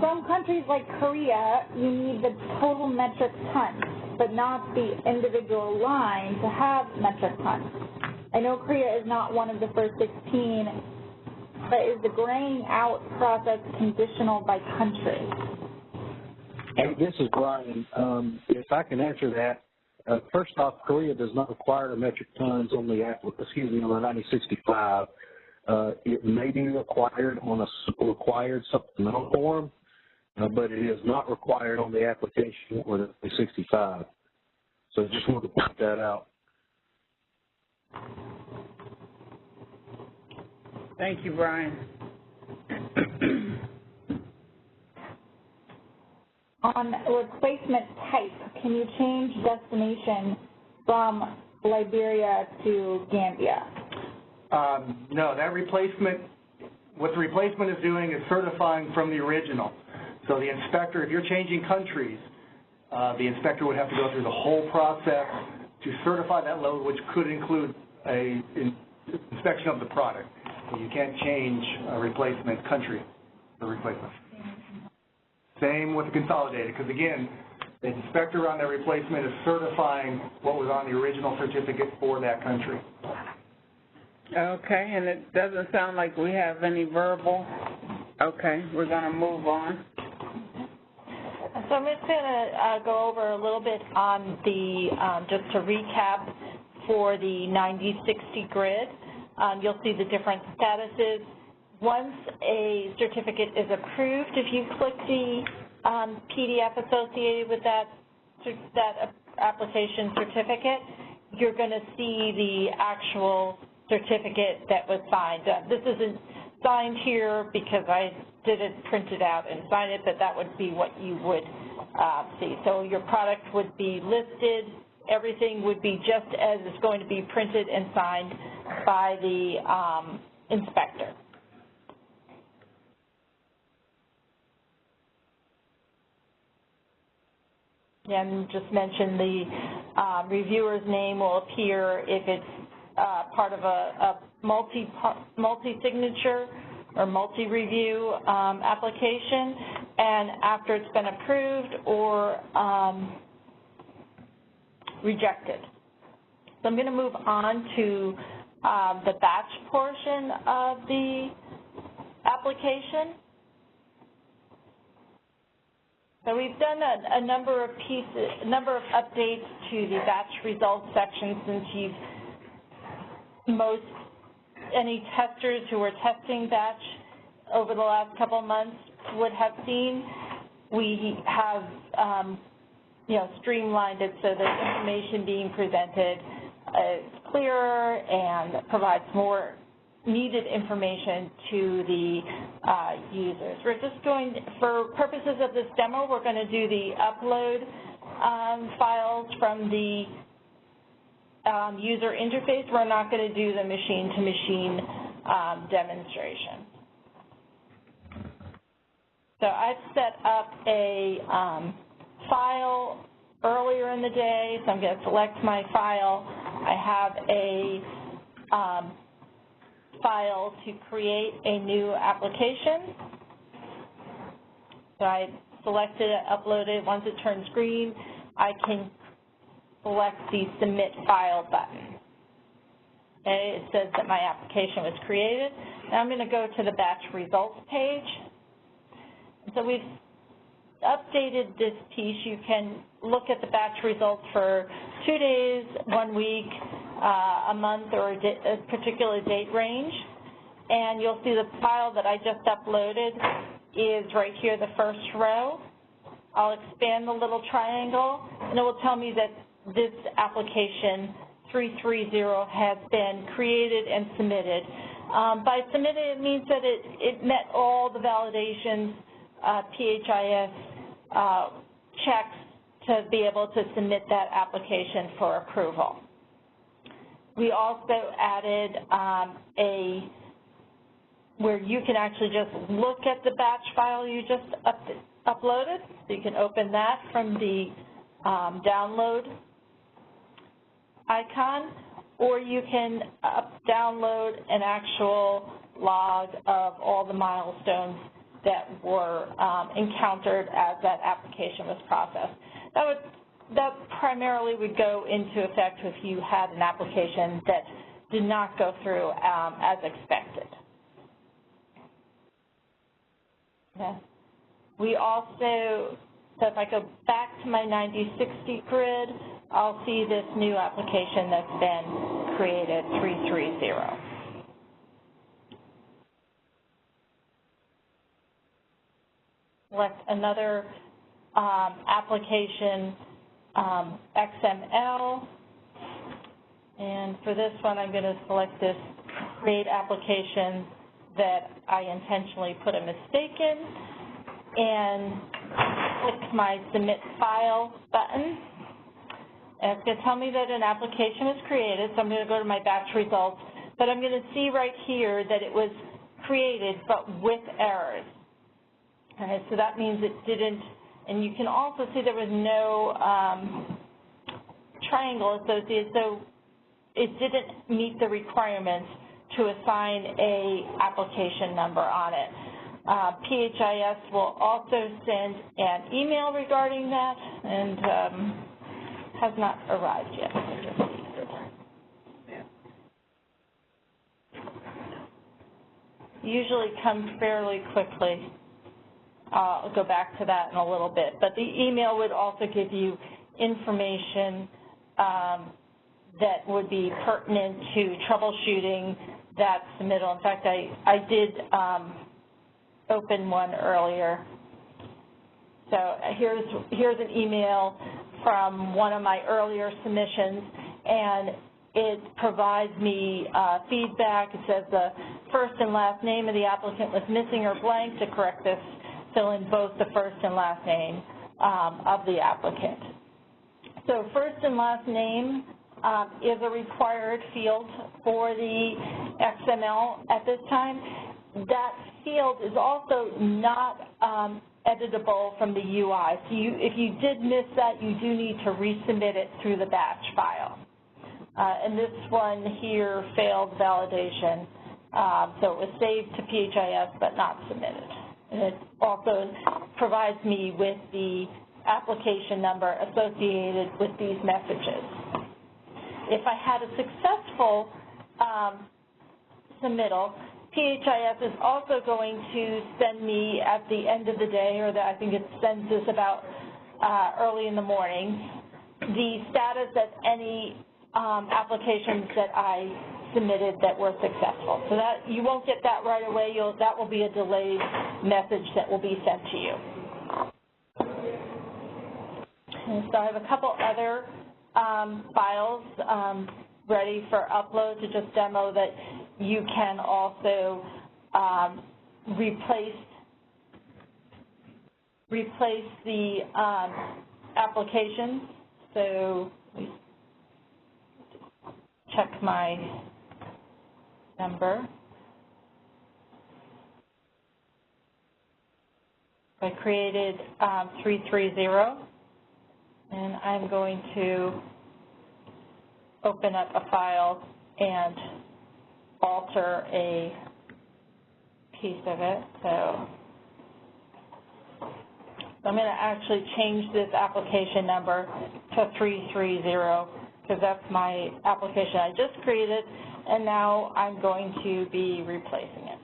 Some countries like Korea, you need the total metric tons, but not the individual line to have metric tons. I know Korea is not one of the first 16, but is the graying out process conditional by country? Hey, this is Brian. If I can answer that, first off, Korea does not require the metric tons on the 9065. It may be required on a required supplemental form, but it is not required on the application or the 65. So just wanted to point that out. Thank you, Brian. On replacement type, can you change destination from Liberia to Gambia? No, that replacement, what the replacement is doing is certifying from the original. So the inspector, if you're changing countries, the inspector would have to go through the whole process to certify that load, which could include an inspection of the product. So you can't change a replacement country for replacement. Same with the consolidated, because again, the inspector on that replacement is certifying what was on the original certificate for that country. Okay, and it doesn't sound like we have any verbal. Okay, we're going to move on. So I'm just going to go over a little bit on the, just to recap for the 9060 grid. You'll see the different statuses. Once a certificate is approved, if you click the PDF associated with that application certificate, you're going to see the actual certificate that was signed. This isn't signed here because I didn't print it out and sign it, but that would be what you would see. So your product would be listed. Everything would be just as it's going to be printed and signed by the inspector. And just mention the reviewer's name will appear if it's part of a multi-signature or multi-review application, and after it's been approved or rejected. So I'm going to move on to the batch portion of the application. So we've done a number of updates to the batch results section since any testers who were testing batch over the last couple of months would have seen. We have streamlined it so that information being presented is clearer and provides more needed information to the users. We're just going, for purposes of this demo, we're going to do the upload files from the user interface. We're not going to do the machine-to-machine demonstration. So I've set up a file earlier in the day, so I'm going to select my file. I have a file to create a new application. So I selected it, uploaded it. Once it turns green, I can select the Submit File button. Okay, it says that my application was created. Now I'm going to go to the batch results page. So we've updated this piece. You can look at the batch results for 2 days, 1 week, a month, or a particular date range. And you'll see the file that I just uploaded is right here, the first row. I'll expand the little triangle, and it will tell me that this application 330 has been created and submitted. By submitted, it means that it met all the validations, PHIS checks to be able to submit that application for approval. We also added where you can actually just look at the batch file you just uploaded. So you can open that from the download icon, or you can download an actual log of all the milestones that were encountered as that application was processed. That primarily would go into effect if you had an application that did not go through as expected. Okay. We also, so if I go back to my 9060 grid, I'll see this new application that's been created, 330. Select another application, XML, and for this one I'm going to select this create application that I intentionally put a mistake in, and click my submit file button. And it's going to tell me that an application was created, so I'm going to go to my batch results, but I'm going to see right here that it was created but with errors. Okay, so that means it didn't, and you can also see there was no triangle associated, so it didn't meet the requirements to assign a application number on it. PHIS will also send an email regarding that, and has not arrived yet. Usually comes fairly quickly. I'll go back to that in a little bit. But the email would also give you information that would be pertinent to troubleshooting that submittal. In fact, I did open one earlier. So here's an email from one of my earlier submissions, and it provides me feedback. It says the first and last name of the applicant was missing or blank. To correct this, fill in both the first and last name of the applicant. So first and last name is a required field for the XML at this time. That field is also not editable from the UI. So if you did miss that, you do need to resubmit it through the batch file. And this one here failed validation. So it was saved to PHIS but not submitted. And it also provides me with the application number associated with these messages. If I had a successful submittal. PHIS is also going to send me at the end of the day, or I think it sends this about early in the morning, the status of any applications that I submitted that were successful. So that you won't get that right away. That will be a delayed message that will be sent to you. And so I have a couple other files ready for upload to just demo that you can also replace the applications. So check my number. I created 330, and I'm going to open up a file and alter a piece of it. So I'm going to actually change this application number to 330 because that's my application I just created, and now I'm going to be replacing it.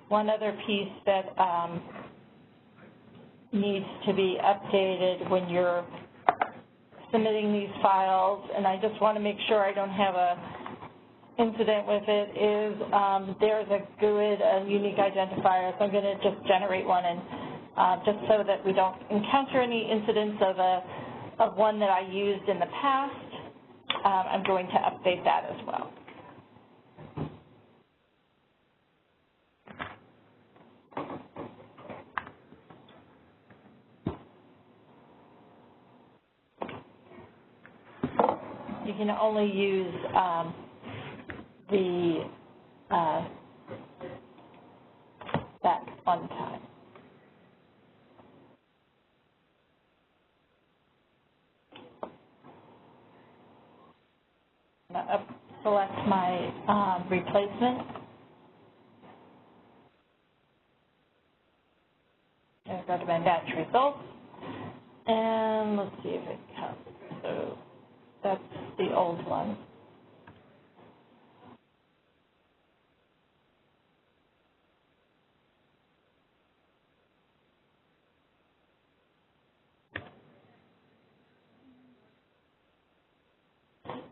One other piece that needs to be updated when you're submitting these files, and I just want to make sure I don't have a incident with it, is there's a GUID, a unique identifier, so I'm going to just generate one, and just so that we don't encounter any incidents of one that I used in the past, I'm going to update that as well. You can only use that one time. Now, select my replacement. And go to my batch results, and let's see if it comes. So that's the old one.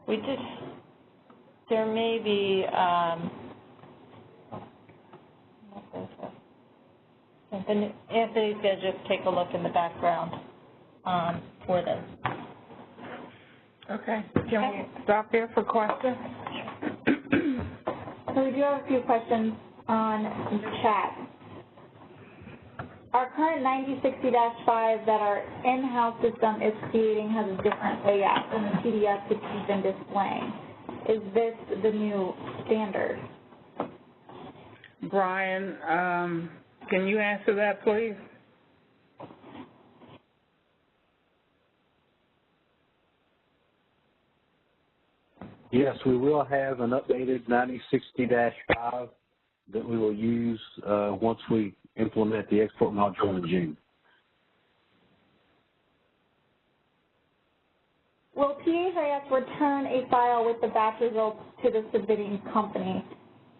We did, there may be, Anthony's going to just take a look in the background for this. Okay. Can we stop here for questions? So we do have a few questions on the chat. Our current 9060-5 that our in-house system is creating has a different layout than the PDF that you've been displaying. Is this the new standard? Brian, can you answer that, please? Yes, we will have an updated 9060-5 that we will use once we implement the export module in June. Will PHIS return a file with the batch results to the submitting company?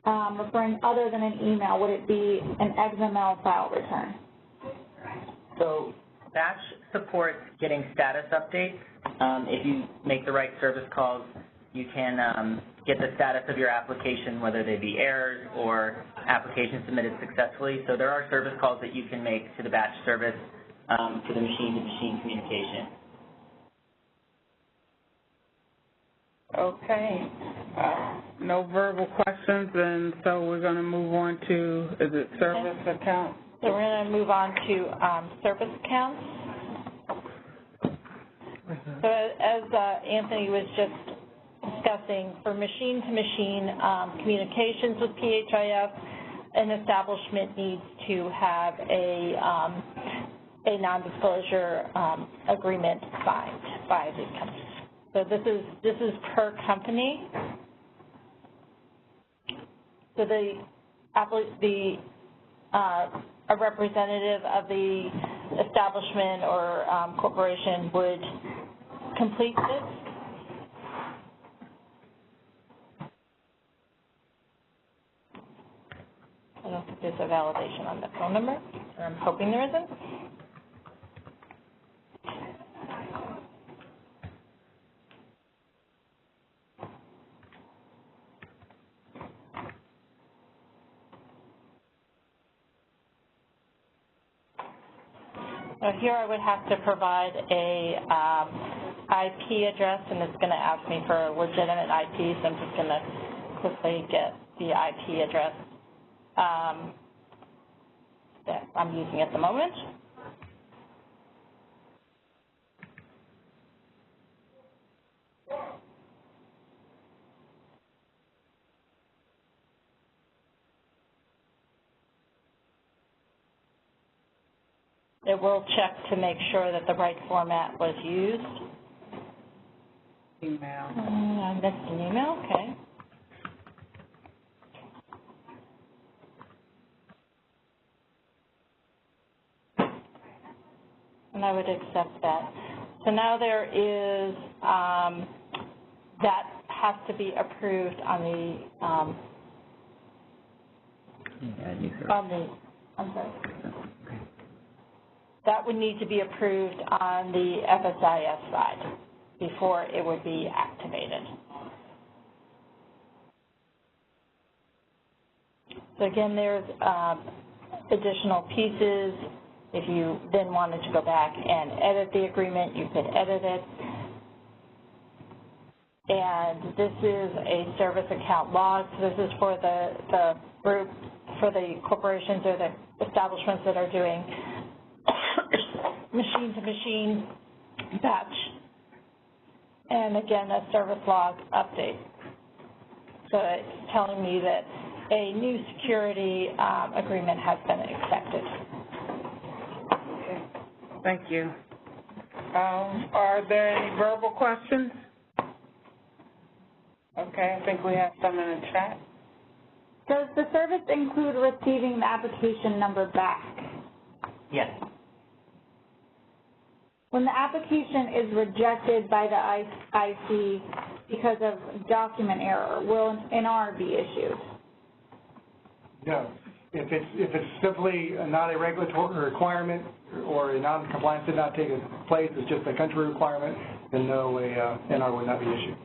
Referring other than an email, would it be an XML file return? So batch supports getting status updates. If you make the right service calls, you can get the status of your application, whether they be errors or applications submitted successfully. So there are service calls that you can make to the batch service for the machine-to-machine communication. Okay. No verbal questions, and so we're going to move on to, is it service account? So we're going to move on to service accounts. So as Anthony was just discussing, for machine-to-machine communications with PHIS, an establishment needs to have a non-disclosure agreement signed by the company. So this is per company. So a representative of the establishment or corporation would complete this. I don't think there's a validation on the phone number. I'm hoping there isn't. So here I would have to provide a IP address, and it's going to ask me for a legitimate IP, so I'm just going to quickly get the IP address that I'm using at the moment. It will check to make sure that the right format was used. Email. I missed an email, okay. And I would accept that. So now there is, that has to be approved on the, I'm sorry. That would need to be approved on the FSIS side before it would be activated. So again, there's additional pieces. If you then wanted to go back and edit the agreement, you could edit it. And this is a service account log. So this is for the group, for the corporations or the establishments that are doing machine-to-machine batch, and again, a service log update. So it's telling me that a new security agreement has been accepted. Okay. Thank you. Are there any verbal questions? Okay, I think we have some in the chat. Does the service include receiving the application number back? Yes. When the application is rejected by the IC because of document error, will an NR be issued? No. If it's simply not a regulatory requirement or a non-compliance did not take place, it's just a country requirement, then no, NR would not be issued.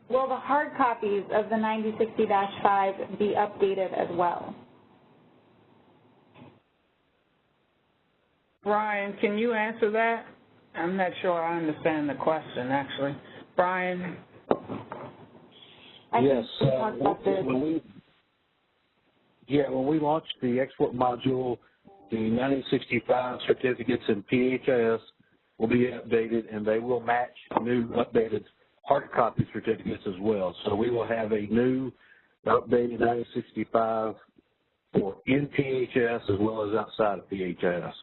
Will the hard copies of the 9060-5 be updated as well? Brian, can you answer that? I'm not sure I understand the question, actually. Brian? Yes. When we launched the export module, the 9065 certificates in PHIS will be updated, and they will match new updated hard copy certificates as well. So we will have a new updated 9065 for in PHIS as well as outside of PHIS.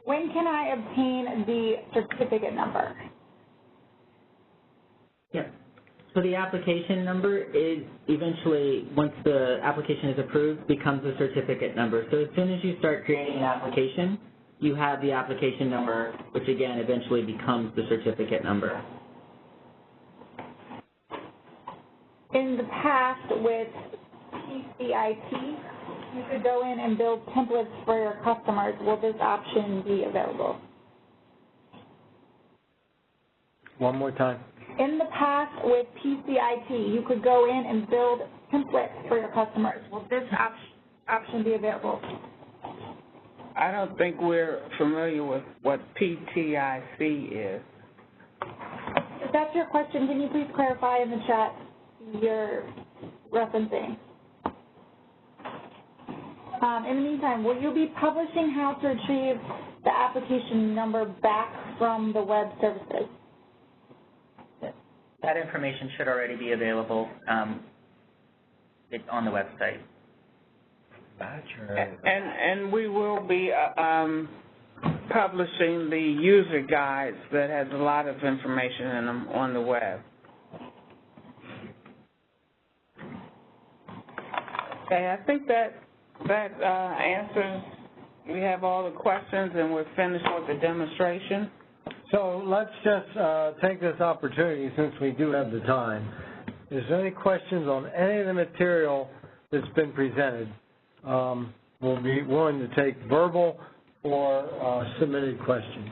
When can I obtain the certificate number? Yeah. So the application number is eventually, once the application is approved, becomes a certificate number. So as soon as you start creating an application, you have the application number, which again eventually becomes the certificate number. In the past with PCIT, you could go in and build templates for your customers. Will this option be available? One more time. In the past with PCIT, you could go in and build templates for your customers. Will this option be available? I don't think we're familiar with what PTIC is. If that's your question, can you please clarify in the chat you're referencing? In the meantime, will you be publishing how to retrieve the application number back from the web services? That information should already be available. It's on the website. And we will be publishing the user guides that has a lot of information in them on the web. Okay, I think that answers, we have all the questions and we're finished with the demonstration. So let's just take this opportunity, since we do have the time. Is there any questions on any of the material that's been presented? We'll be willing to take verbal or submitted questions.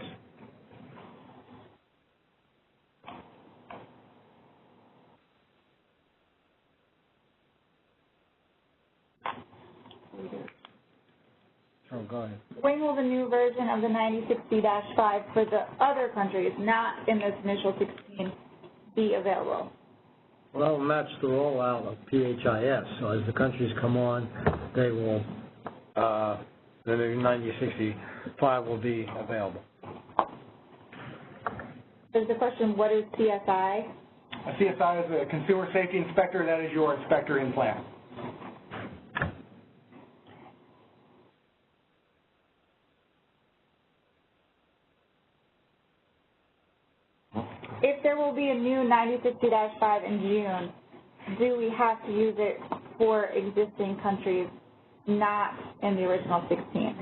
Oh, go ahead. When will the new version of the 9060-5 for the other countries, not in this initial 16, be available? Well, it'll match the rollout of PHIS. So as the countries come on, they will, the new 9065 will be available. There's the question, what is CSI? A CSI is a Consumer Safety Inspector. That is your inspector in plant. If there will be a new 9060-5 in June, do we have to use it for existing countries not in the original 16?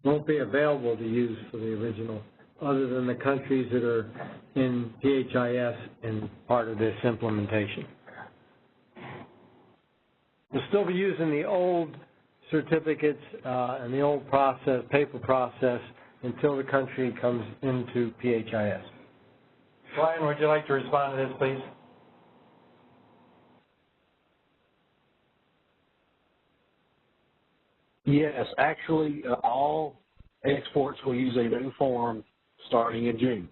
Won't be available to use for the original, other than the countries that are in PHIS and part of this implementation. We'll still be using the old certificates and the old process, paper process, until the country comes into PHIS. Brian, would you like to respond to this, please? Yes, actually, all exports will use a new form starting in June.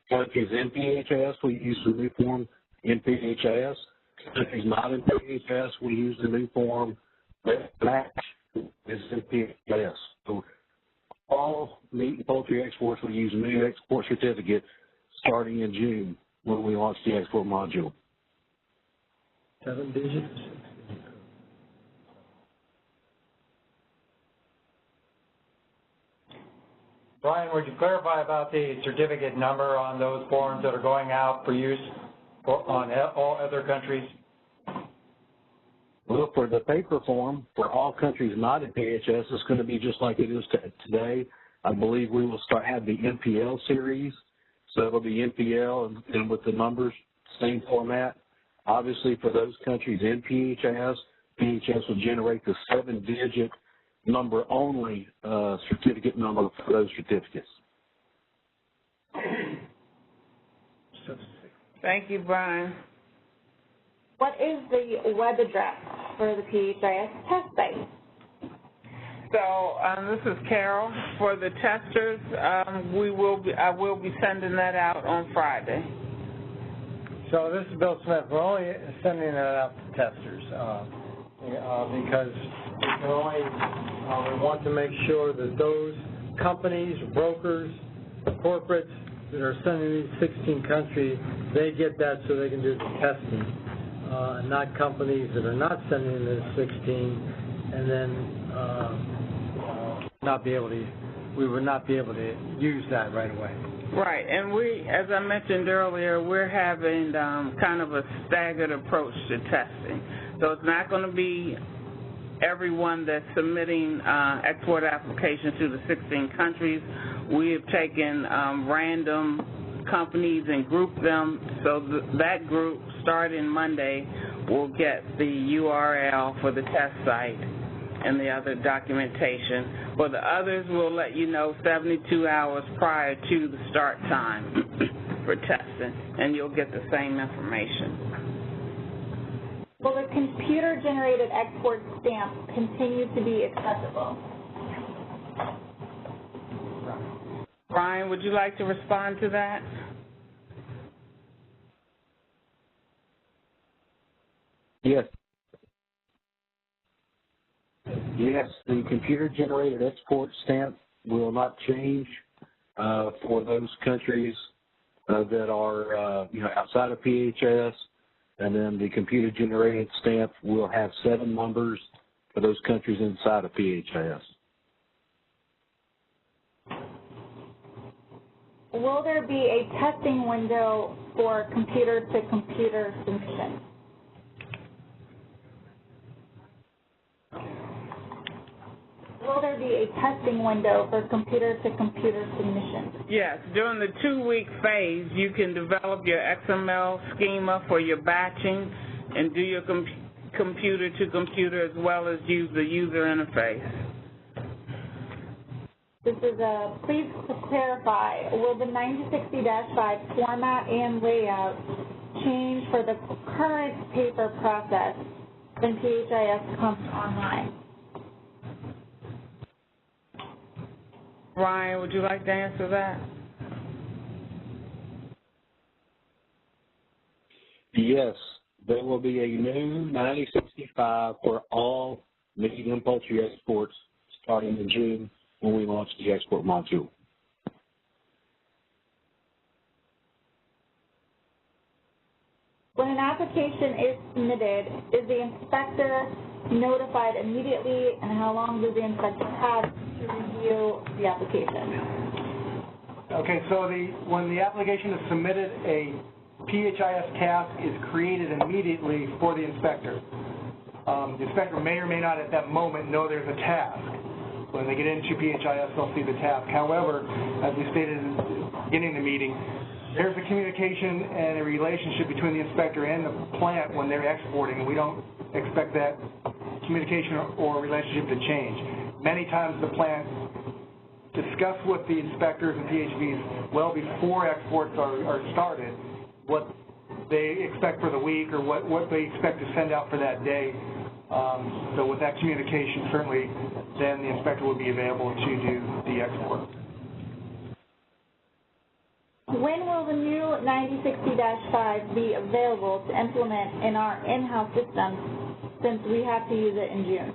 Countries in PHIS will use the new form in PHIS. Countries not in PHIS will use the new form that is in PHIS. So all meat and poultry exports will use a new export certificate starting in June when we launch the export module. 7 digits? Brian, would you clarify about the certificate number on those forms that are going out for use on all other countries? Well, for the paper form, for all countries not in PHS, it's going to be just like it is today. I believe we will have the NPL series. So it'll be NPL and with the numbers, same format. Obviously, for those countries in PHS, PHS will generate the 7-digit number only certificate number for those certificates. Thank you, Brian. What is the web address for the PHIS test site? So this is Carol. For the testers, I will be sending that out on Friday. So this is Bill Smith. We're only sending that out to testers because we can only, we want to make sure that those companies, brokers, corporates that are sending these 16 countries, they get that so they can do the testing, not companies that are not sending the 16 and then we would not be able to use that right away. Right, and we, as I mentioned earlier, we're having kind of a staggered approach to testing. So it's not going to be everyone that's submitting export applications to the 16 countries. We have taken random companies and grouped them, so that group, starting Monday, will get the URL for the test site and the other documentation. For the others, we'll let you know 72 hours prior to the start time for testing, and you'll get the same information. Will the computer-generated export stamp continue to be accessible? Brian, would you like to respond to that? Yes. Yes, the computer-generated export stamp will not change for those countries that are outside of PHS, and then the computer-generated stamp will have 7 numbers for those countries inside of PHS. Will there be a testing window for computer-to-computer submission? there be a testing window for computer-to-computer submissions? Yes, during the 2-week phase, you can develop your XML schema for your batching and do your computer-to-computer as well as use the user interface. This is please clarify, will the 9060-5 format and layout change for the current paper process when PHIS comes online? Ryan, would you like to answer that? Yes, there will be a new 9065 for all meat and poultry exports starting in June when we launch the export module. When an application is submitted, is the inspector notified immediately, and how long does the inspector have to review the application? Okay, so when the application is submitted, a PHIS task is created immediately for the inspector. The inspector may or may not at that moment know there's a task. When they get into PHIS, they'll see the task. However, as we stated in the beginning of the meeting, there's a communication and a relationship between the inspector and the plant when they're exporting, and we don't expect that communication or relationship to change. Many times the plant discuss with the inspectors and PHVs well before exports are started what they expect for the week or what they expect to send out for that day. So with that communication, certainly then the inspector would be available to do the export. When will the new 9060-5 be available to implement in our in-house system, since we have to use it in June?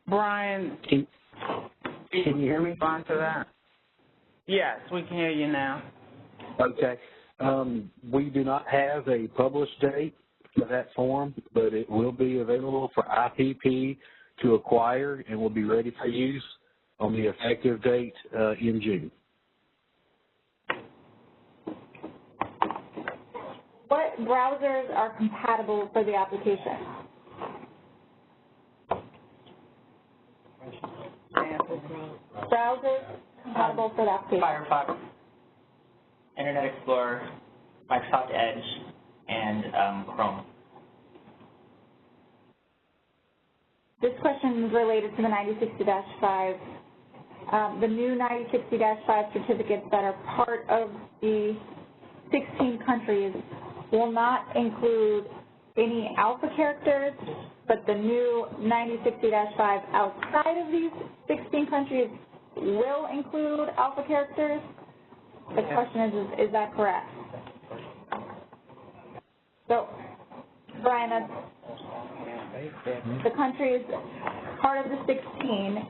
Brian, can you hear me? Respond to that. Yes, we can hear you now. Okay. We do not have a published date for that form, but it will be available for IPP to acquire and will be ready for use on the effective date in June. What browsers are compatible for the application? Browsers compatible for the application? Firefox, Internet Explorer, Microsoft Edge, and Chrome. This question is related to the 9060-5. The new 9060-5 certificates that are part of the 16 countries will not include any alpha characters, but the new 9060-5 outside of these 16 countries will include alpha characters. The question is that correct? So, Brian, the countries part of the 16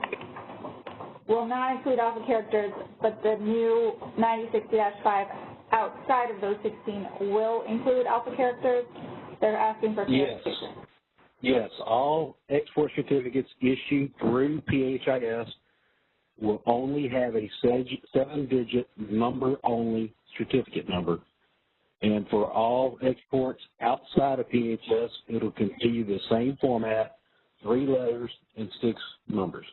will not include alpha characters, but the new 9060-5 outside of those 16 will include alpha characters. They're asking for clarification. Yes, all export certificates issued through PHIS will only have a 7-digit number-only certificate number. And for all exports outside of PHS, it'll continue the same format, 3 letters and 6 numbers.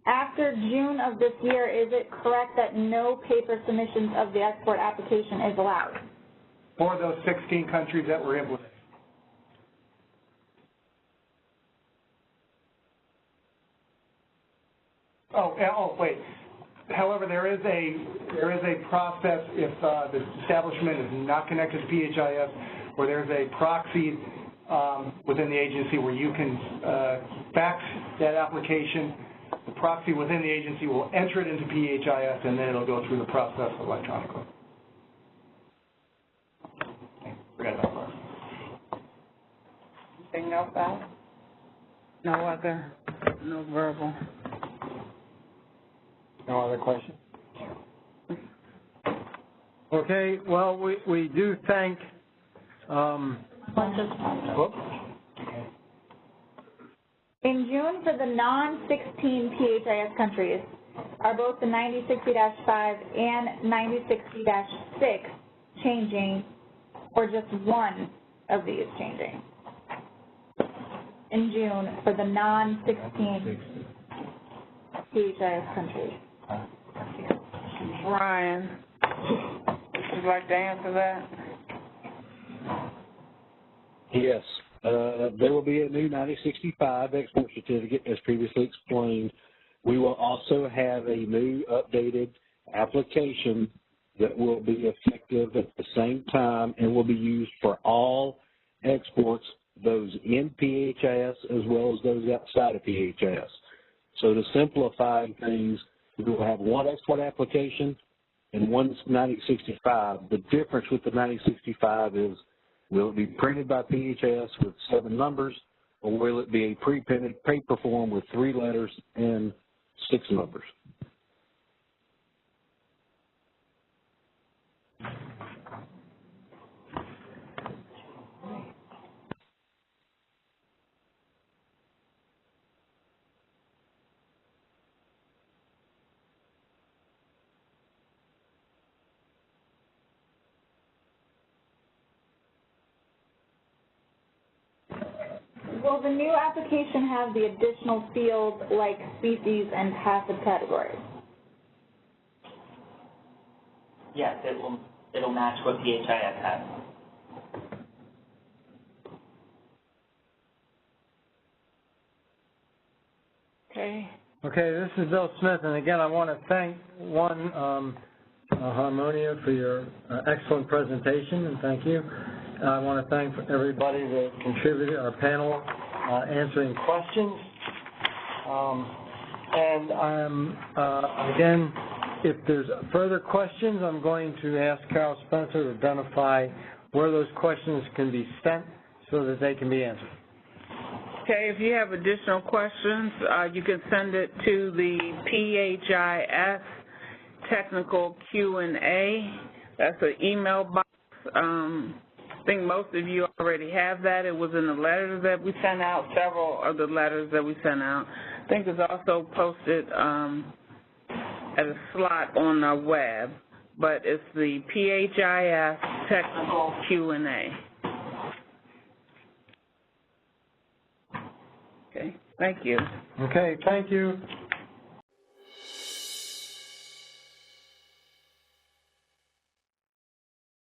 After June of this year, is it correct that no paper submissions of the export application is allowed? For those 16 countries that were implemented. Wait. However, there is a process if the establishment is not connected to PHIS, or there's a proxy within the agency where you can fax that application. The proxy within the agency will enter it into PHIS, and then it'll go through the process electronically. Forgot about that. Anything else, Al? No verbal. No other questions? Okay, well, we do thank, In June, for the non-16 PHIS countries, are both the 9060-5 and 9060-6 changing, or just one of these changing in June for the non-16 PHIS countries? Brian, would you like to answer that? Yes. There will be a new 9065 export certificate, as previously explained. We will also have a new updated application that will be effective at the same time and will be used for all exports, those in PHIS as well as those outside of PHIS. So to simplify things, we will have one export application and one 9065. The difference with the 9065 is, will it be printed by PHIS with 7 numbers, or will it be a pre-printed paper form with 3 letters and 6 numbers? Will the new application have the additional fields like species and passive categories? Yes, it'll match what PHIS has. Okay. Okay, this is Bill Smith, and again, I want to thank Harmonia for your excellent presentation, and thank you. I want to thank everybody that contributed, our panel, answering questions. And again, if there's further questions, I'm going to ask Carol Spencer to identify where those questions can be sent so that they can be answered. Okay, if you have additional questions, you can send it to the PHIS Technical Q&A. That's an email box. I think most of you already have that. It was in the letters that we sent out, several of the letters that we sent out. I think it's also posted at a slot on our web, but it's the PHIS Technical Q&A. Okay, thank you. Okay, thank you.